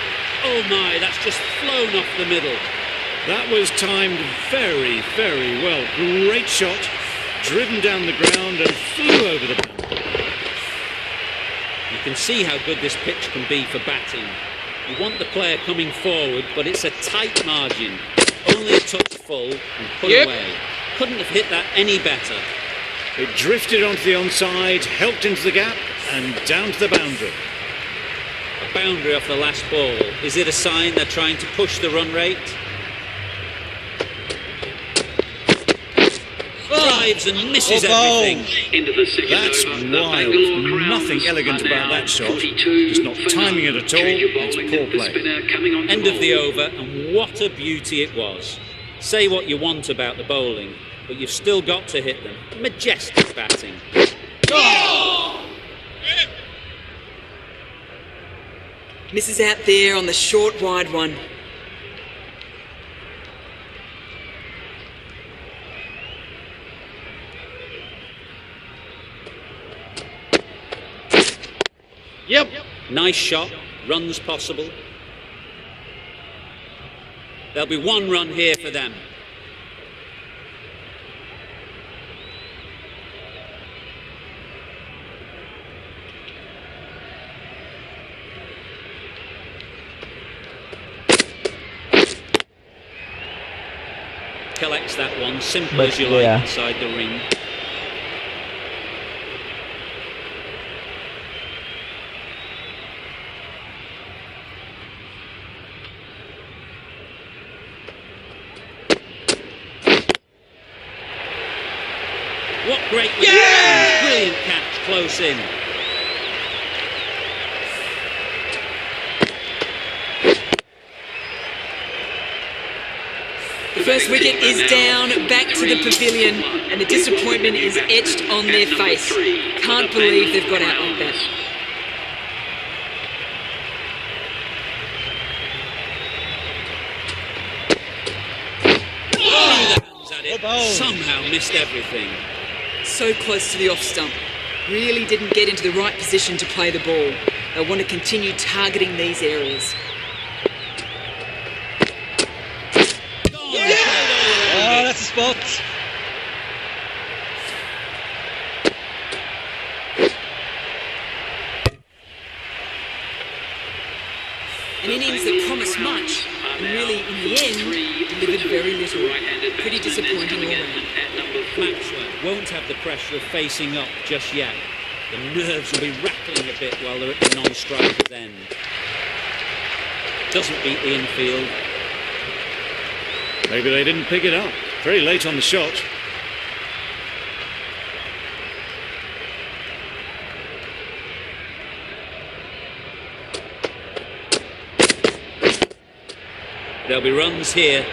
Speaker 2: Oh my, that's just flown off the middle.
Speaker 3: That was timed very, very well. Great shot, driven down the ground and flew over the boundary.
Speaker 2: You can see how good this pitch can be for batting. You want the player coming forward, but it's a tight margin. Only a touch full and put away. Couldn't have hit that any better.
Speaker 3: It drifted onto the onside, helped into the gap and down to the boundary.
Speaker 2: A boundary off the last ball. Is it a sign they're trying to push the run rate? Drives and misses everything.
Speaker 6: Into the second
Speaker 3: That's
Speaker 6: over, the
Speaker 3: wild.
Speaker 6: Bangalore Crowns
Speaker 3: Nothing elegant
Speaker 6: are
Speaker 3: about
Speaker 6: now
Speaker 3: that shot.
Speaker 6: 42
Speaker 3: Just not
Speaker 6: for
Speaker 3: timing
Speaker 6: none.
Speaker 3: it at all.
Speaker 6: Change of
Speaker 3: It's
Speaker 6: bowling,
Speaker 3: poor
Speaker 6: the
Speaker 3: play.
Speaker 6: spinner coming on
Speaker 2: End
Speaker 6: to
Speaker 2: of the
Speaker 6: bowl.
Speaker 2: over, and what a beauty it was. Say what you want about the bowling, but you've still got to hit them. Majestic batting.
Speaker 5: Misses out there on the short wide one.
Speaker 4: Yep.
Speaker 2: Nice shot. Runs possible. There'll be one run here for them. Collects that one, simple
Speaker 1: But
Speaker 2: as you
Speaker 1: yeah.
Speaker 2: like, inside the ring. What great reaction. Brilliant catch, close in.
Speaker 5: The first wicket is down, back to the pavilion, and the disappointment is etched on their face. Can't believe they've got out like that.
Speaker 2: Somehow missed everything.
Speaker 5: So close to the off stump. Really didn't get into the right position to play the ball. They'll want to continue targeting these areas.
Speaker 4: Oh, that's a spot.
Speaker 5: An innings that promised much, and really, in the end, delivered very little. Pretty disappointing all round.
Speaker 2: Maxwell won't have the pressure of facing up just yet. The nerves will be rattling a bit while they're at the non-striker's end. Doesn't beat the infield.
Speaker 3: Maybe they didn't pick it up. Very late on the shot.
Speaker 2: There'll be runs here.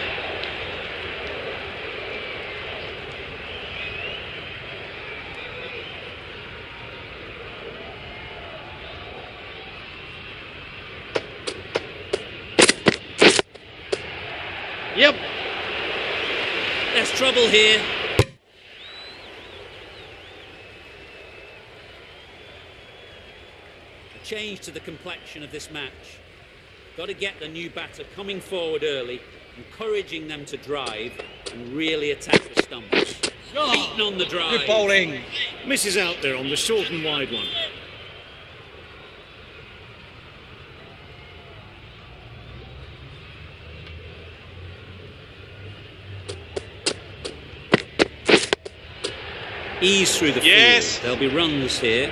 Speaker 4: Yep.
Speaker 2: There's trouble here. A change to the complexion of this match. Got to get the new batter coming forward early, encouraging them to drive and really attack the stumps. Beaten on the drive.
Speaker 4: Good bowling.
Speaker 3: Misses out there on the short and wide one.
Speaker 2: Ease through the
Speaker 4: Yes.
Speaker 2: field. There'll be runs here.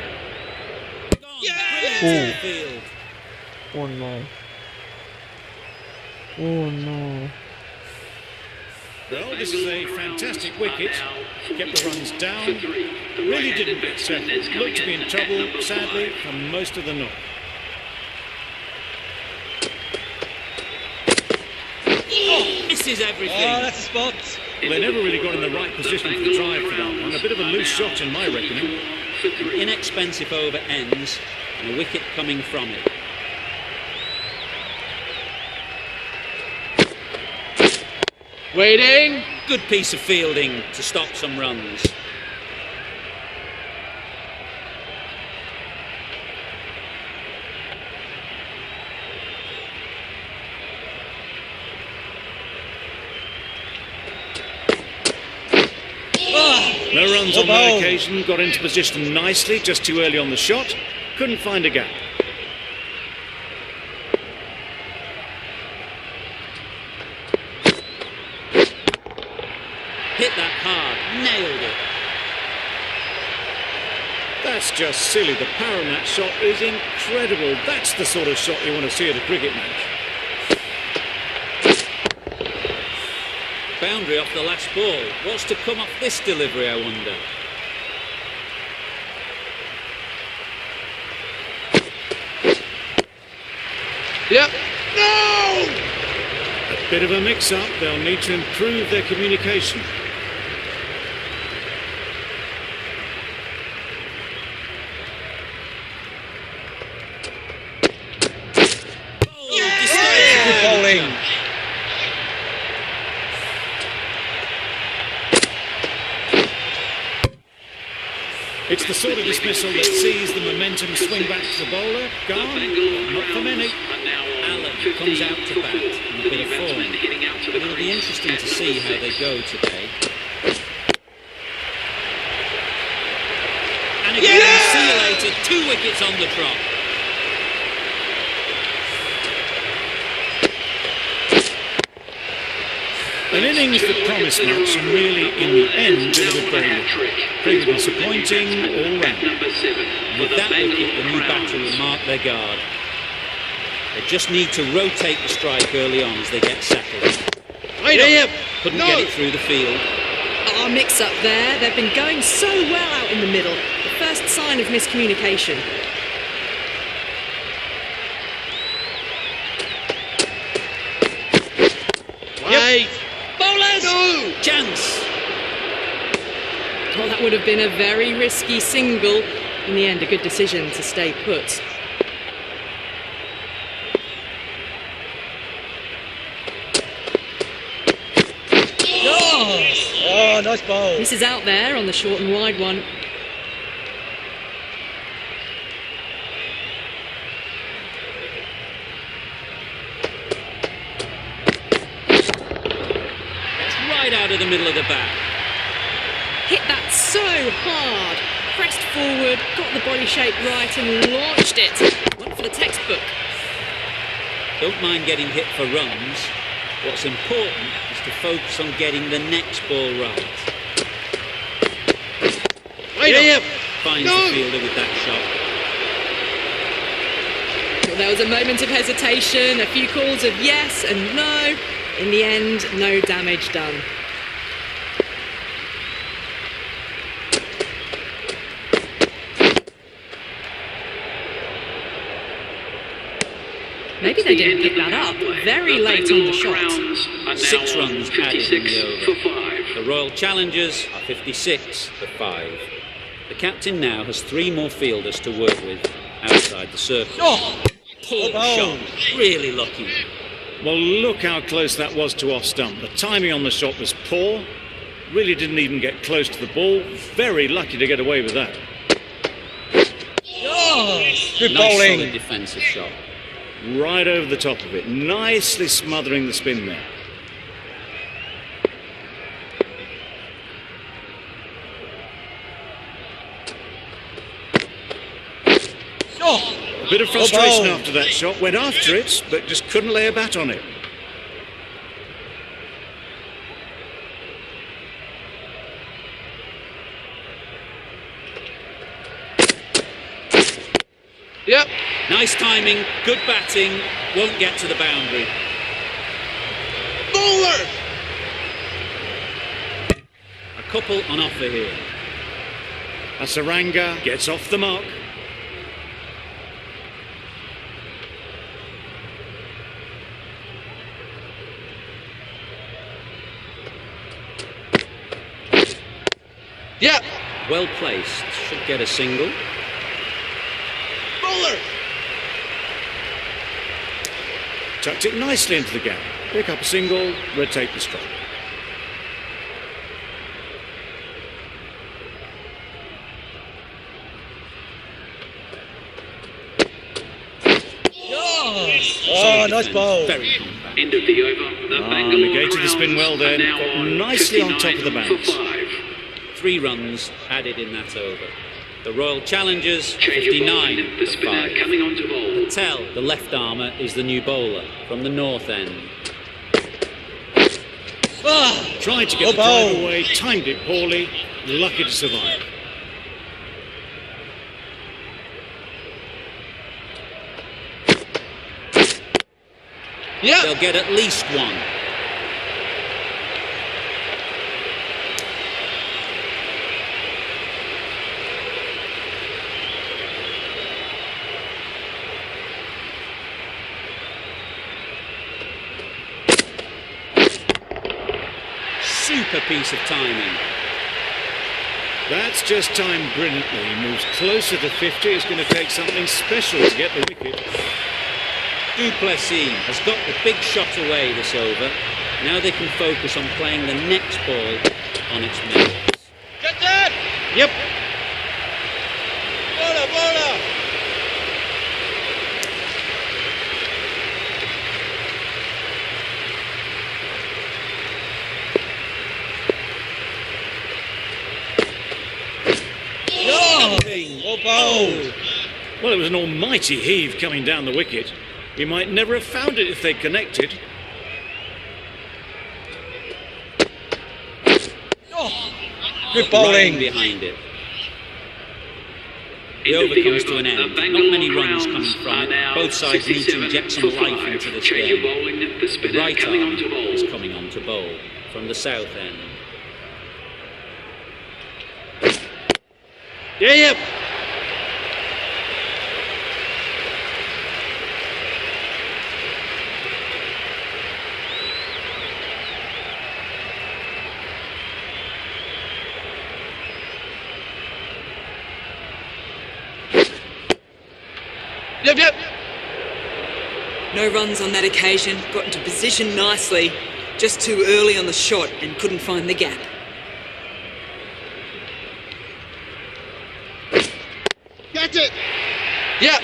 Speaker 2: Gone.
Speaker 1: Oh.
Speaker 2: Brilliant to the field.
Speaker 1: Oh no. Oh no.
Speaker 3: Well, this is a fantastic wicket. Kept the runs down. Really didn't get settled. Looked to be in trouble, sadly, for most of the knock.
Speaker 2: Oh, misses everything.
Speaker 4: Oh, that's a spot.
Speaker 3: Well, they never really got in the right position for the drive for that one. A bit of a loose shot in my reckoning.
Speaker 2: Inexpensive over ends and a wicket coming from it.
Speaker 4: Waiting.
Speaker 2: Good piece of fielding to stop some runs.
Speaker 3: No runs on that occasion. Got into position nicely, just too early on the shot. Couldn't find a gap.
Speaker 2: Hit that hard, nailed it.
Speaker 3: That's just silly. The power in that shot is incredible. That's the sort of shot you want to see at a cricket match.
Speaker 2: Boundary off the last ball. What's to come off this delivery, I wonder?
Speaker 4: Yep. No!
Speaker 3: A bit of a mix-up. They'll need to improve their communication.
Speaker 4: Good bowling.
Speaker 3: It's the sort of dismissal that sees the momentum swing back to the bowler. Gone. Not for many.
Speaker 2: Allen comes out to bat in a bit of form. But it'll be interesting to see how they go today. And again, see you later. 2 wickets on the trot.
Speaker 3: An innings that promised much and really, in the end, delivered very little. Pretty disappointing all round.
Speaker 2: With that wicket, the new batter will mark their guard. They just need to rotate the strike early on as they get settled.
Speaker 4: Yep.
Speaker 2: Couldn't get it through the field.
Speaker 5: Oh, mix-up there. They've been going so well out in the middle. The first sign of miscommunication.
Speaker 4: Wait! Bowlers! No!
Speaker 2: Chance!
Speaker 5: Well, that would have been a very risky single. In the end, a good decision to stay put.
Speaker 4: Oh, nice ball.
Speaker 5: This is out there on the short and wide one.
Speaker 2: It's right out of the middle of the bat.
Speaker 5: Hit that so hard. Pressed forward, got the body shape right and launched it. One for the textbook.
Speaker 2: Don't mind getting hit for runs. What's important is to focus on getting the next ball right.
Speaker 4: Wait up!
Speaker 2: Finds
Speaker 4: No!
Speaker 2: the fielder with that shot.
Speaker 5: Well, there was a moment of hesitation, a few calls of yes and no. In the end, no damage done. Maybe they didn't pick that up. Very late on the shot.
Speaker 2: 6 runs added in the over.
Speaker 6: for 5.
Speaker 2: The Royal Challengers are 56 for 5. The captain now has 3 more fielders to work with outside the circle.
Speaker 4: Oh!
Speaker 2: Poor
Speaker 4: Oh.
Speaker 2: shot. Really lucky.
Speaker 3: Well, look how close that was to off stump. The timing on the shot was poor. Really didn't even get close to the ball. Very lucky to get away with that.
Speaker 4: Oh! Good
Speaker 2: Nice
Speaker 4: bowling.
Speaker 2: solid defensive shot.
Speaker 3: Right over the top of it. Nicely smothering the spin there.
Speaker 4: Oh!
Speaker 3: A bit of frustration
Speaker 4: Oh.
Speaker 3: after that shot. Went after it, but just couldn't lay a bat on it.
Speaker 4: Yep.
Speaker 2: Nice timing, good batting, won't get to the boundary.
Speaker 4: Bowler!
Speaker 2: A couple on offer here.
Speaker 3: Asaranga gets off the mark.
Speaker 4: Yep.
Speaker 2: Well placed, should get a single.
Speaker 4: Bowler!
Speaker 3: Tucked it nicely into the gap. Pick up a single, rotate the strike.
Speaker 4: Oh, nice ball.
Speaker 2: Very compact.
Speaker 6: End of the over. The Bangalore
Speaker 3: negated the spin well there.
Speaker 6: Crowns are now on
Speaker 3: Nicely on top
Speaker 6: 59
Speaker 3: of the
Speaker 6: for
Speaker 3: bounce.
Speaker 6: 5.
Speaker 2: 3 runs added in that over. The Royal Challengers,
Speaker 6: Change of
Speaker 2: 59
Speaker 6: bowling. The
Speaker 2: for
Speaker 6: spinner
Speaker 2: 5.
Speaker 6: coming on to bowl.
Speaker 2: Tell, the left armour, is the new bowler from the north end.
Speaker 4: Ah!
Speaker 3: Tried to get
Speaker 4: Oh,
Speaker 3: the drive
Speaker 4: bowl.
Speaker 3: away, timed it poorly, lucky to survive.
Speaker 4: Yep.
Speaker 2: They'll get at least 1. Super piece of timing.
Speaker 3: That's just timed brilliantly. He moves closer to 50. It's going to take something special to get the wicket.
Speaker 2: Duplessis has got the big shot away this over. Now they can focus on playing the next ball on its merits.
Speaker 4: Get that!
Speaker 3: Yep.
Speaker 4: Bowler, bowler! Oh, bowl!
Speaker 3: Well, it was an almighty heave coming down the wicket. He might never have found it if they'd connected.
Speaker 4: Good
Speaker 2: Right
Speaker 4: bowling.
Speaker 2: behind it. The
Speaker 6: End of
Speaker 2: over
Speaker 6: the
Speaker 2: comes to
Speaker 6: over.
Speaker 2: an
Speaker 6: The
Speaker 2: end. Not
Speaker 6: Bangalore
Speaker 2: many runs coming
Speaker 6: Crowns
Speaker 2: from
Speaker 6: are
Speaker 2: it.
Speaker 6: now
Speaker 2: Both sides need to
Speaker 6: 67
Speaker 2: inject some
Speaker 6: for
Speaker 2: life
Speaker 6: 5.
Speaker 2: into this
Speaker 6: Change
Speaker 2: game.
Speaker 6: of bowling. The
Speaker 2: The
Speaker 6: spinner
Speaker 2: right
Speaker 6: coming
Speaker 2: arm
Speaker 6: on to bowl.
Speaker 2: is coming on to bowl from the south end.
Speaker 4: Yep. Yep.
Speaker 5: No runs on that occasion, got into position nicely, just too early on the shot and couldn't find the gap.
Speaker 4: Get it. Yep.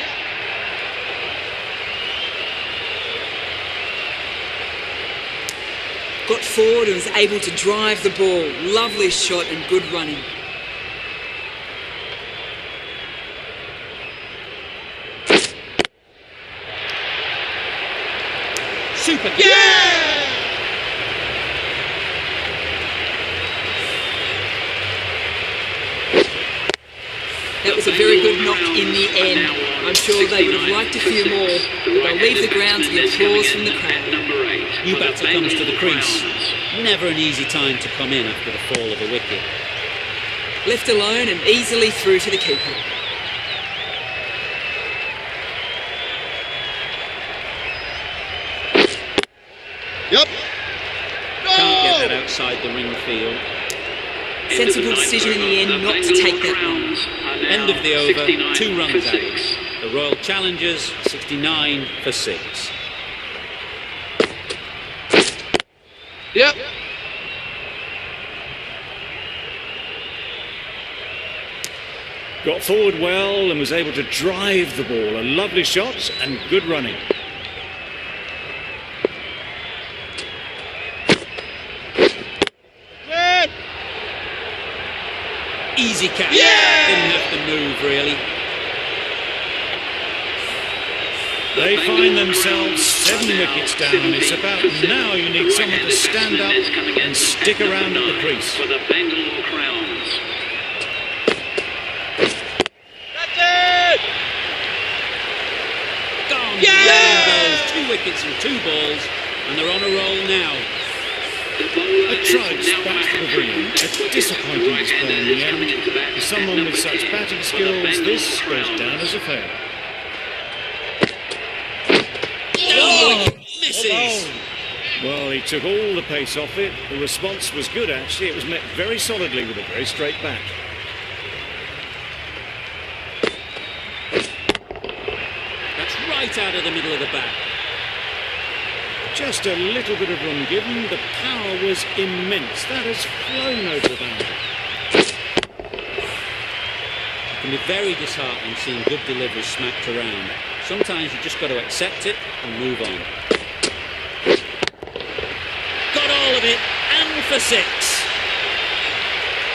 Speaker 5: Got forward and was able to drive the ball. Lovely shot and good running.
Speaker 2: Super.
Speaker 4: Yeah!
Speaker 5: That was a very good knock in the end. I'm sure they would have liked a few more, but they'll leave the ground to the applause from the crowd.
Speaker 2: New batter comes to the crease. Never an easy time to come in after the fall of a wicket.
Speaker 5: Left alone and easily through to the keeper.
Speaker 4: Yep.
Speaker 2: Can't get that outside the ring field.
Speaker 5: Sensible decision in the end not to take that long.
Speaker 2: End of the over, 2 runs out. The Royal Challengers, 69 for 6.
Speaker 4: Yep.
Speaker 3: Got forward well and was able to drive the ball. A lovely shot and good running.
Speaker 4: Good.
Speaker 2: Easy catch.
Speaker 4: Yeah!
Speaker 2: Didn't have to move, really.
Speaker 3: They find themselves 7 wickets down. It's about now you need someone to stand up and stick around at the crease.
Speaker 6: For the Bangalore Crowns.
Speaker 4: That's it.
Speaker 2: Gone.
Speaker 4: Yeah!
Speaker 2: There goes. 2 wickets and 2 balls, and they're on a roll now.
Speaker 3: A trudge back to the pavilion. A disappointing display in the end. For someone with such batting skills, this goes down as a fail.
Speaker 2: Misses.
Speaker 3: Well, he took all the pace off it. The response was good, actually. It was met very solidly with a very straight bat.
Speaker 2: That's right out of the middle of the bat.
Speaker 3: Just a little bit of run given. The power was immense. That has flown over the boundary.
Speaker 2: It can be very disheartening seeing good deliveries smacked around. Sometimes you just got to accept it and move on. Got all of it, and for 6.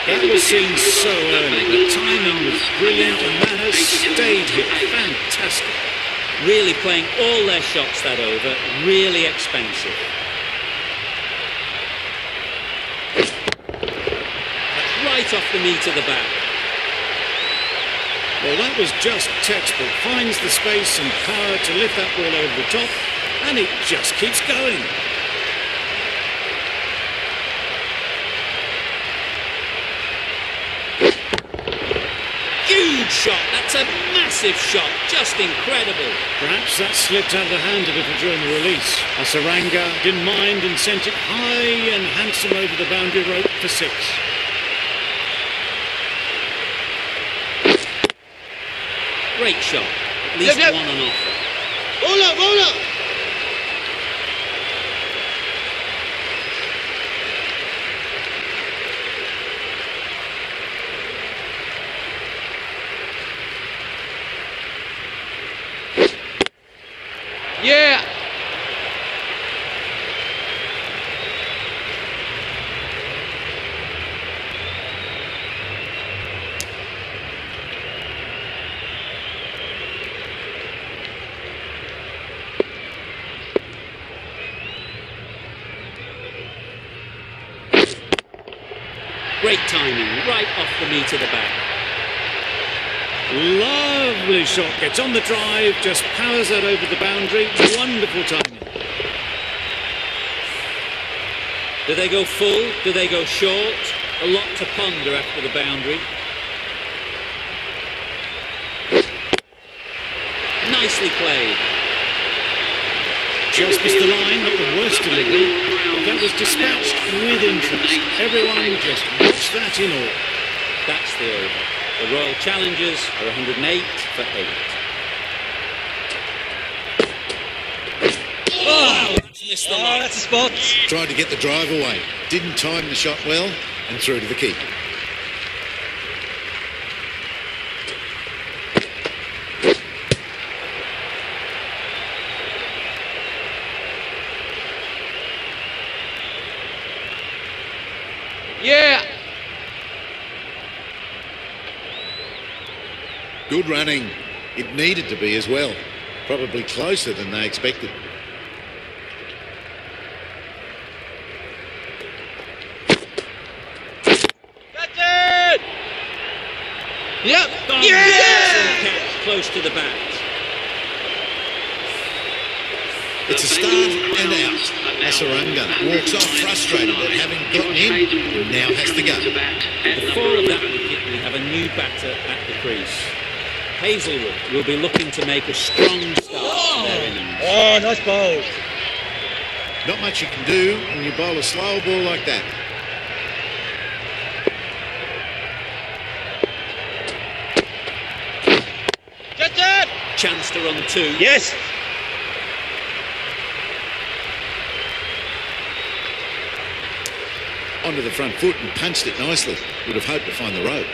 Speaker 3: That was seen so early. The timing was brilliant and that has stayed here. Fantastic.
Speaker 2: Really playing all their shots that over, really expensive. That's right off the meat of the bat.
Speaker 3: Well, that was just textbook. Finds the space and power to lift that ball over the top, and it just keeps going.
Speaker 2: Huge shot, that's a massive shot, just incredible.
Speaker 3: Perhaps that slipped out of the hand a little during the release. Asaranga didn't mind and sent it high and handsome over the boundary rope for 6.
Speaker 2: Great shot, at least
Speaker 4: Yep.
Speaker 2: one on offer.
Speaker 4: Roll up. Yeah.
Speaker 2: Great timing, right off the meat of the bat.
Speaker 3: Lovely shot. Gets on the drive, just powers that over the boundary. Wonderful timing.
Speaker 2: Do they go full? Do they go short? A lot to ponder after the boundary. Nicely played.
Speaker 3: Just missed the line, not the worst delivery, but that was dispatched with interest. Everyone just watch that in awe.
Speaker 2: That's the over. The Royal Challengers are 108 for 8. Oh, that's missed the line.
Speaker 4: That's a spot.
Speaker 7: Tried to get the drive away. Didn't time the shot well and threw to the keeper.
Speaker 4: Yeah.
Speaker 7: Good running. It needed to be as well. Probably closer than they expected.
Speaker 4: That's it. Yep.
Speaker 2: Excellent catch, close to the bat.
Speaker 7: It's a start and out. Asaranga walks off frustrated at having gotten in and now has to go.
Speaker 2: Before that wicket, we have a new batter at the crease. Hazelwood will be looking to make a strong start to their innings.
Speaker 4: Oh, nice ball.
Speaker 7: Not much you can do when you bowl a slow ball like that.
Speaker 4: That's it.
Speaker 2: Chance to run 2.
Speaker 4: Yes.
Speaker 7: Onto the front foot and punched it nicely. Would have hoped to find the rope.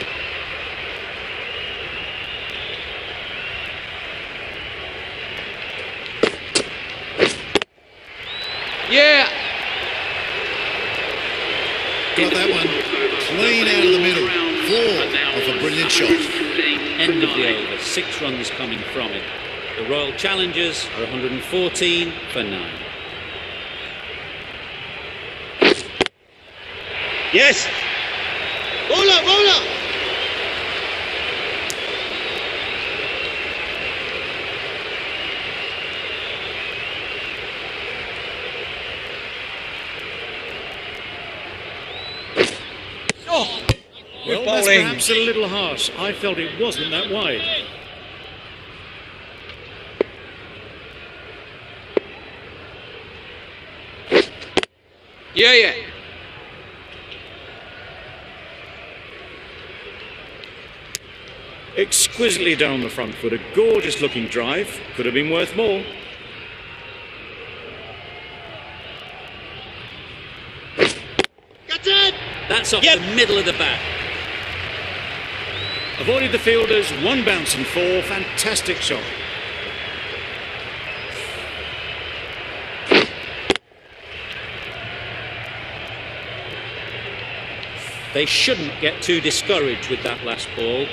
Speaker 4: Yeah.
Speaker 7: Got that one clean out of the middle. 4 off a brilliant shot.
Speaker 2: End of the over. 6 runs coming from it. The Royal Challengers are 114 for 9.
Speaker 4: Yes. Bowler, bowler. Oh,
Speaker 3: Well, that's perhaps a little harsh. I felt it wasn't that wide.
Speaker 4: yeah.
Speaker 3: Exquisitely down the front foot. A gorgeous looking drive. Could have been worth more.
Speaker 4: That's it.
Speaker 2: That's off the middle of the bat.
Speaker 3: Avoided the fielders. 1 bounce and 4. Fantastic shot.
Speaker 2: They shouldn't get too discouraged with that last ball.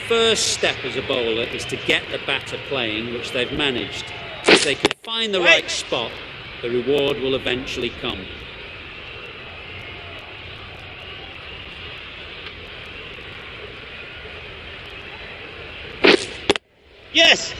Speaker 2: First step as a bowler is to get the batter playing, which they've managed. If they can find the right spot, the reward will eventually come.
Speaker 4: Yes.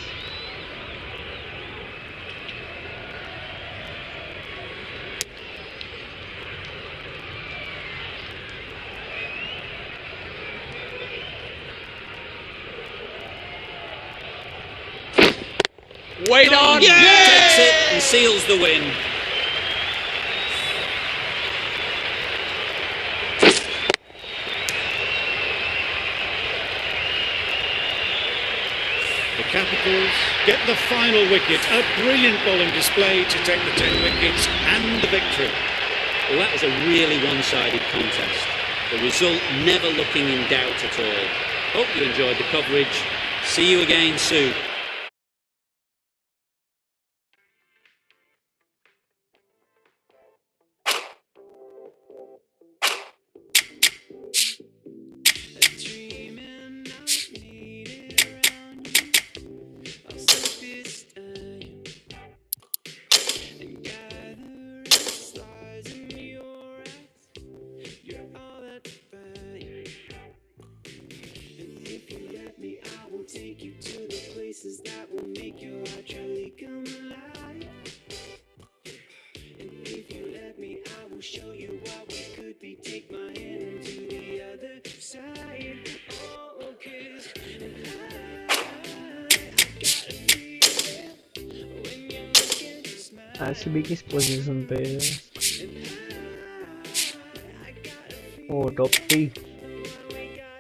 Speaker 4: Wait on.
Speaker 2: Takes it and seals the win.
Speaker 3: The Capitals get the final wicket. A brilliant bowling display to take the 10 wickets and the victory.
Speaker 2: Well, that was a really one-sided contest. The result never looking in doubt at all. Hope you enjoyed the coverage. See you again soon.
Speaker 8: Take you to the places that will make your heart truly come alive. And if you let me, I will show you what we could be. Take my hand to the other side. Oh, 'cause I gotta be
Speaker 1: RCB किस position पे है? ओ top 3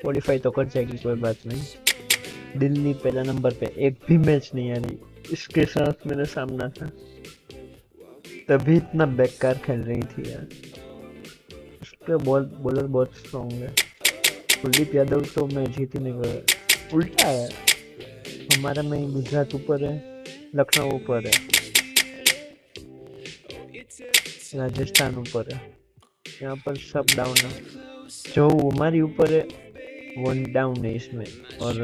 Speaker 1: qualify तो कर जाएगी, कोई बात नहीं। दिल्ली पहला नंबर पे, एक भी मैच नहीं आ रही, इसके साथ मेरा सामना था, तभी इतना बेकार खेल रही थी यार। उसके बॉलर बहुत स्ट्रॉन्ग है। कुलदीप यादव तो मैं जीत ही नहीं गया, उल्टा है। हमारा में गुजरात ऊपर है, लखनऊ ऊपर है, राजस्थान ऊपर है, यहाँ पर सब डाउन है। जो हमारी ऊपर है वो डाउन है इसमें, और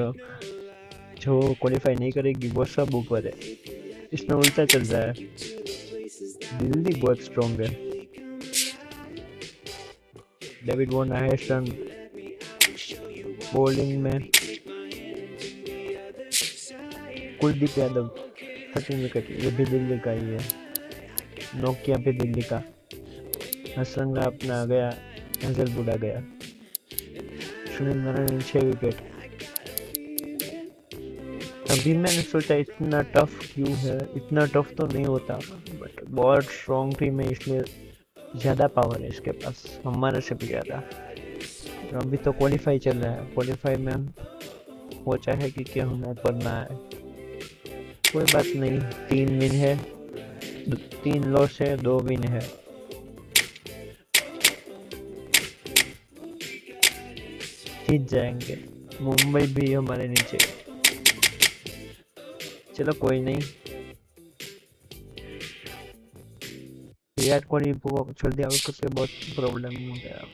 Speaker 1: जो क्वालिफाई नहीं करेगी वो सब ऊपर है। इसमें उल्टा चल रहा है। दिल्ली बहुत स्ट्रॉन्ग है। David Warner highest run bowling में। कुलदीप यादव 13 विकेट, ये भी दिल्ली का ही है। नोकिया भी दिल्ली का। हसरंगा अपना गया, हजलवुड आ गया। सुनील नारायण 6 विकेट। अभी मैंने सोचा इतना टफ क्यों है, इतना टफ तो नहीं होता, बट बहुत स्ट्रॉन्ग टीम है इसलिए ज़्यादा पावर है इसके पास, हमारे से भी ज़्यादा। अभी तो क्वालिफाई चल रहा है, क्वालिफाई में वो चाहेगी कि हम ऊपर ना आए। कोई बात नहीं, 3 विन है, 3 लॉस है, 2 विन है। जीत जाएंगे। मुंबई भी हमारे नीचे। चलो कोई नहीं। विराट कोहली को छोड़ दिया, उसको बहुत प्रॉब्लम हो गया।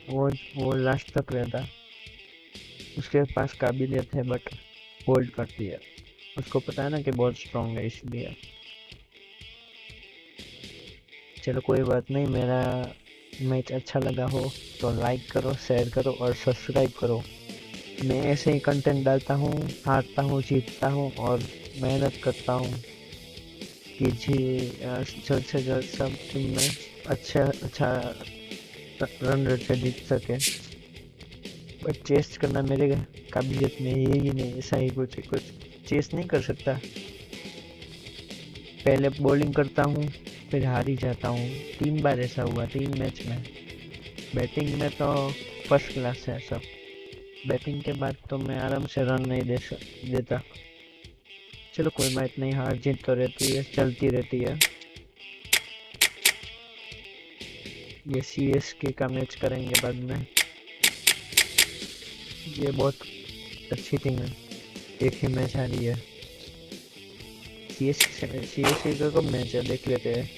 Speaker 1: वो लास्ट तक रहता, उसके पास काबिलियत है बट होल्ड करती है। उसको पता है ना कि बहुत स्ट्रॉन्ग है, इसलिए। चलो कोई बात नहीं। मेरा मैच अच्छा लगा हो तो लाइक करो, शेयर करो और सब्सक्राइब करो। मैं ऐसे ही कंटेंट डालता हूँ, हारता हूँ, जीतता हूँ और मेहनत करता हूँ कि जल्द से जल्द सब टीम में अच्छा रन रेट से जीत सके। बट चेस करना मेरे काबिलियत में है ही नहीं, ऐसा ही कुछ चेस नहीं कर सकता। पहले बॉलिंग करता हूँ फिर हार ही जाता हूँ। 3 बार ऐसा हुआ 3 मैच में। बैटिंग में तो फर्स्ट क्लास है सब। बैटिंग के बाद तो मैं आराम से रन नहीं देता। चलो कोई बात नहीं, हार जीत तो रहती है, चलती रहती है। ये सीएसके का मैच करेंगे बाद में। ये बहुत अच्छी टीम है, एक ही मैच हारी है। सीएसके का कब मैच है देख लेते हैं।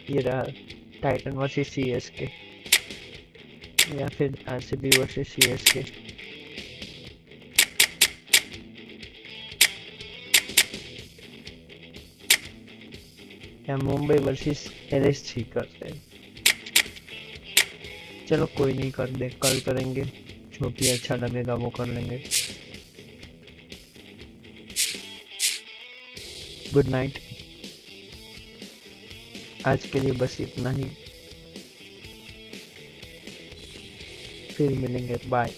Speaker 1: ये रहा टाइटन वर्सेस सीएसके, या फिर आरसीबी वर्सेस सीएसके। या मुंबई वर्सेस एलएसजी करते हैं। चलो कोई नहीं, कर दे, कल करेंगे, जो भी अच्छा लगेगा वो कर लेंगे। Good night. आज के लिए बस इतना ही, फिर मिलेंगे, बाय।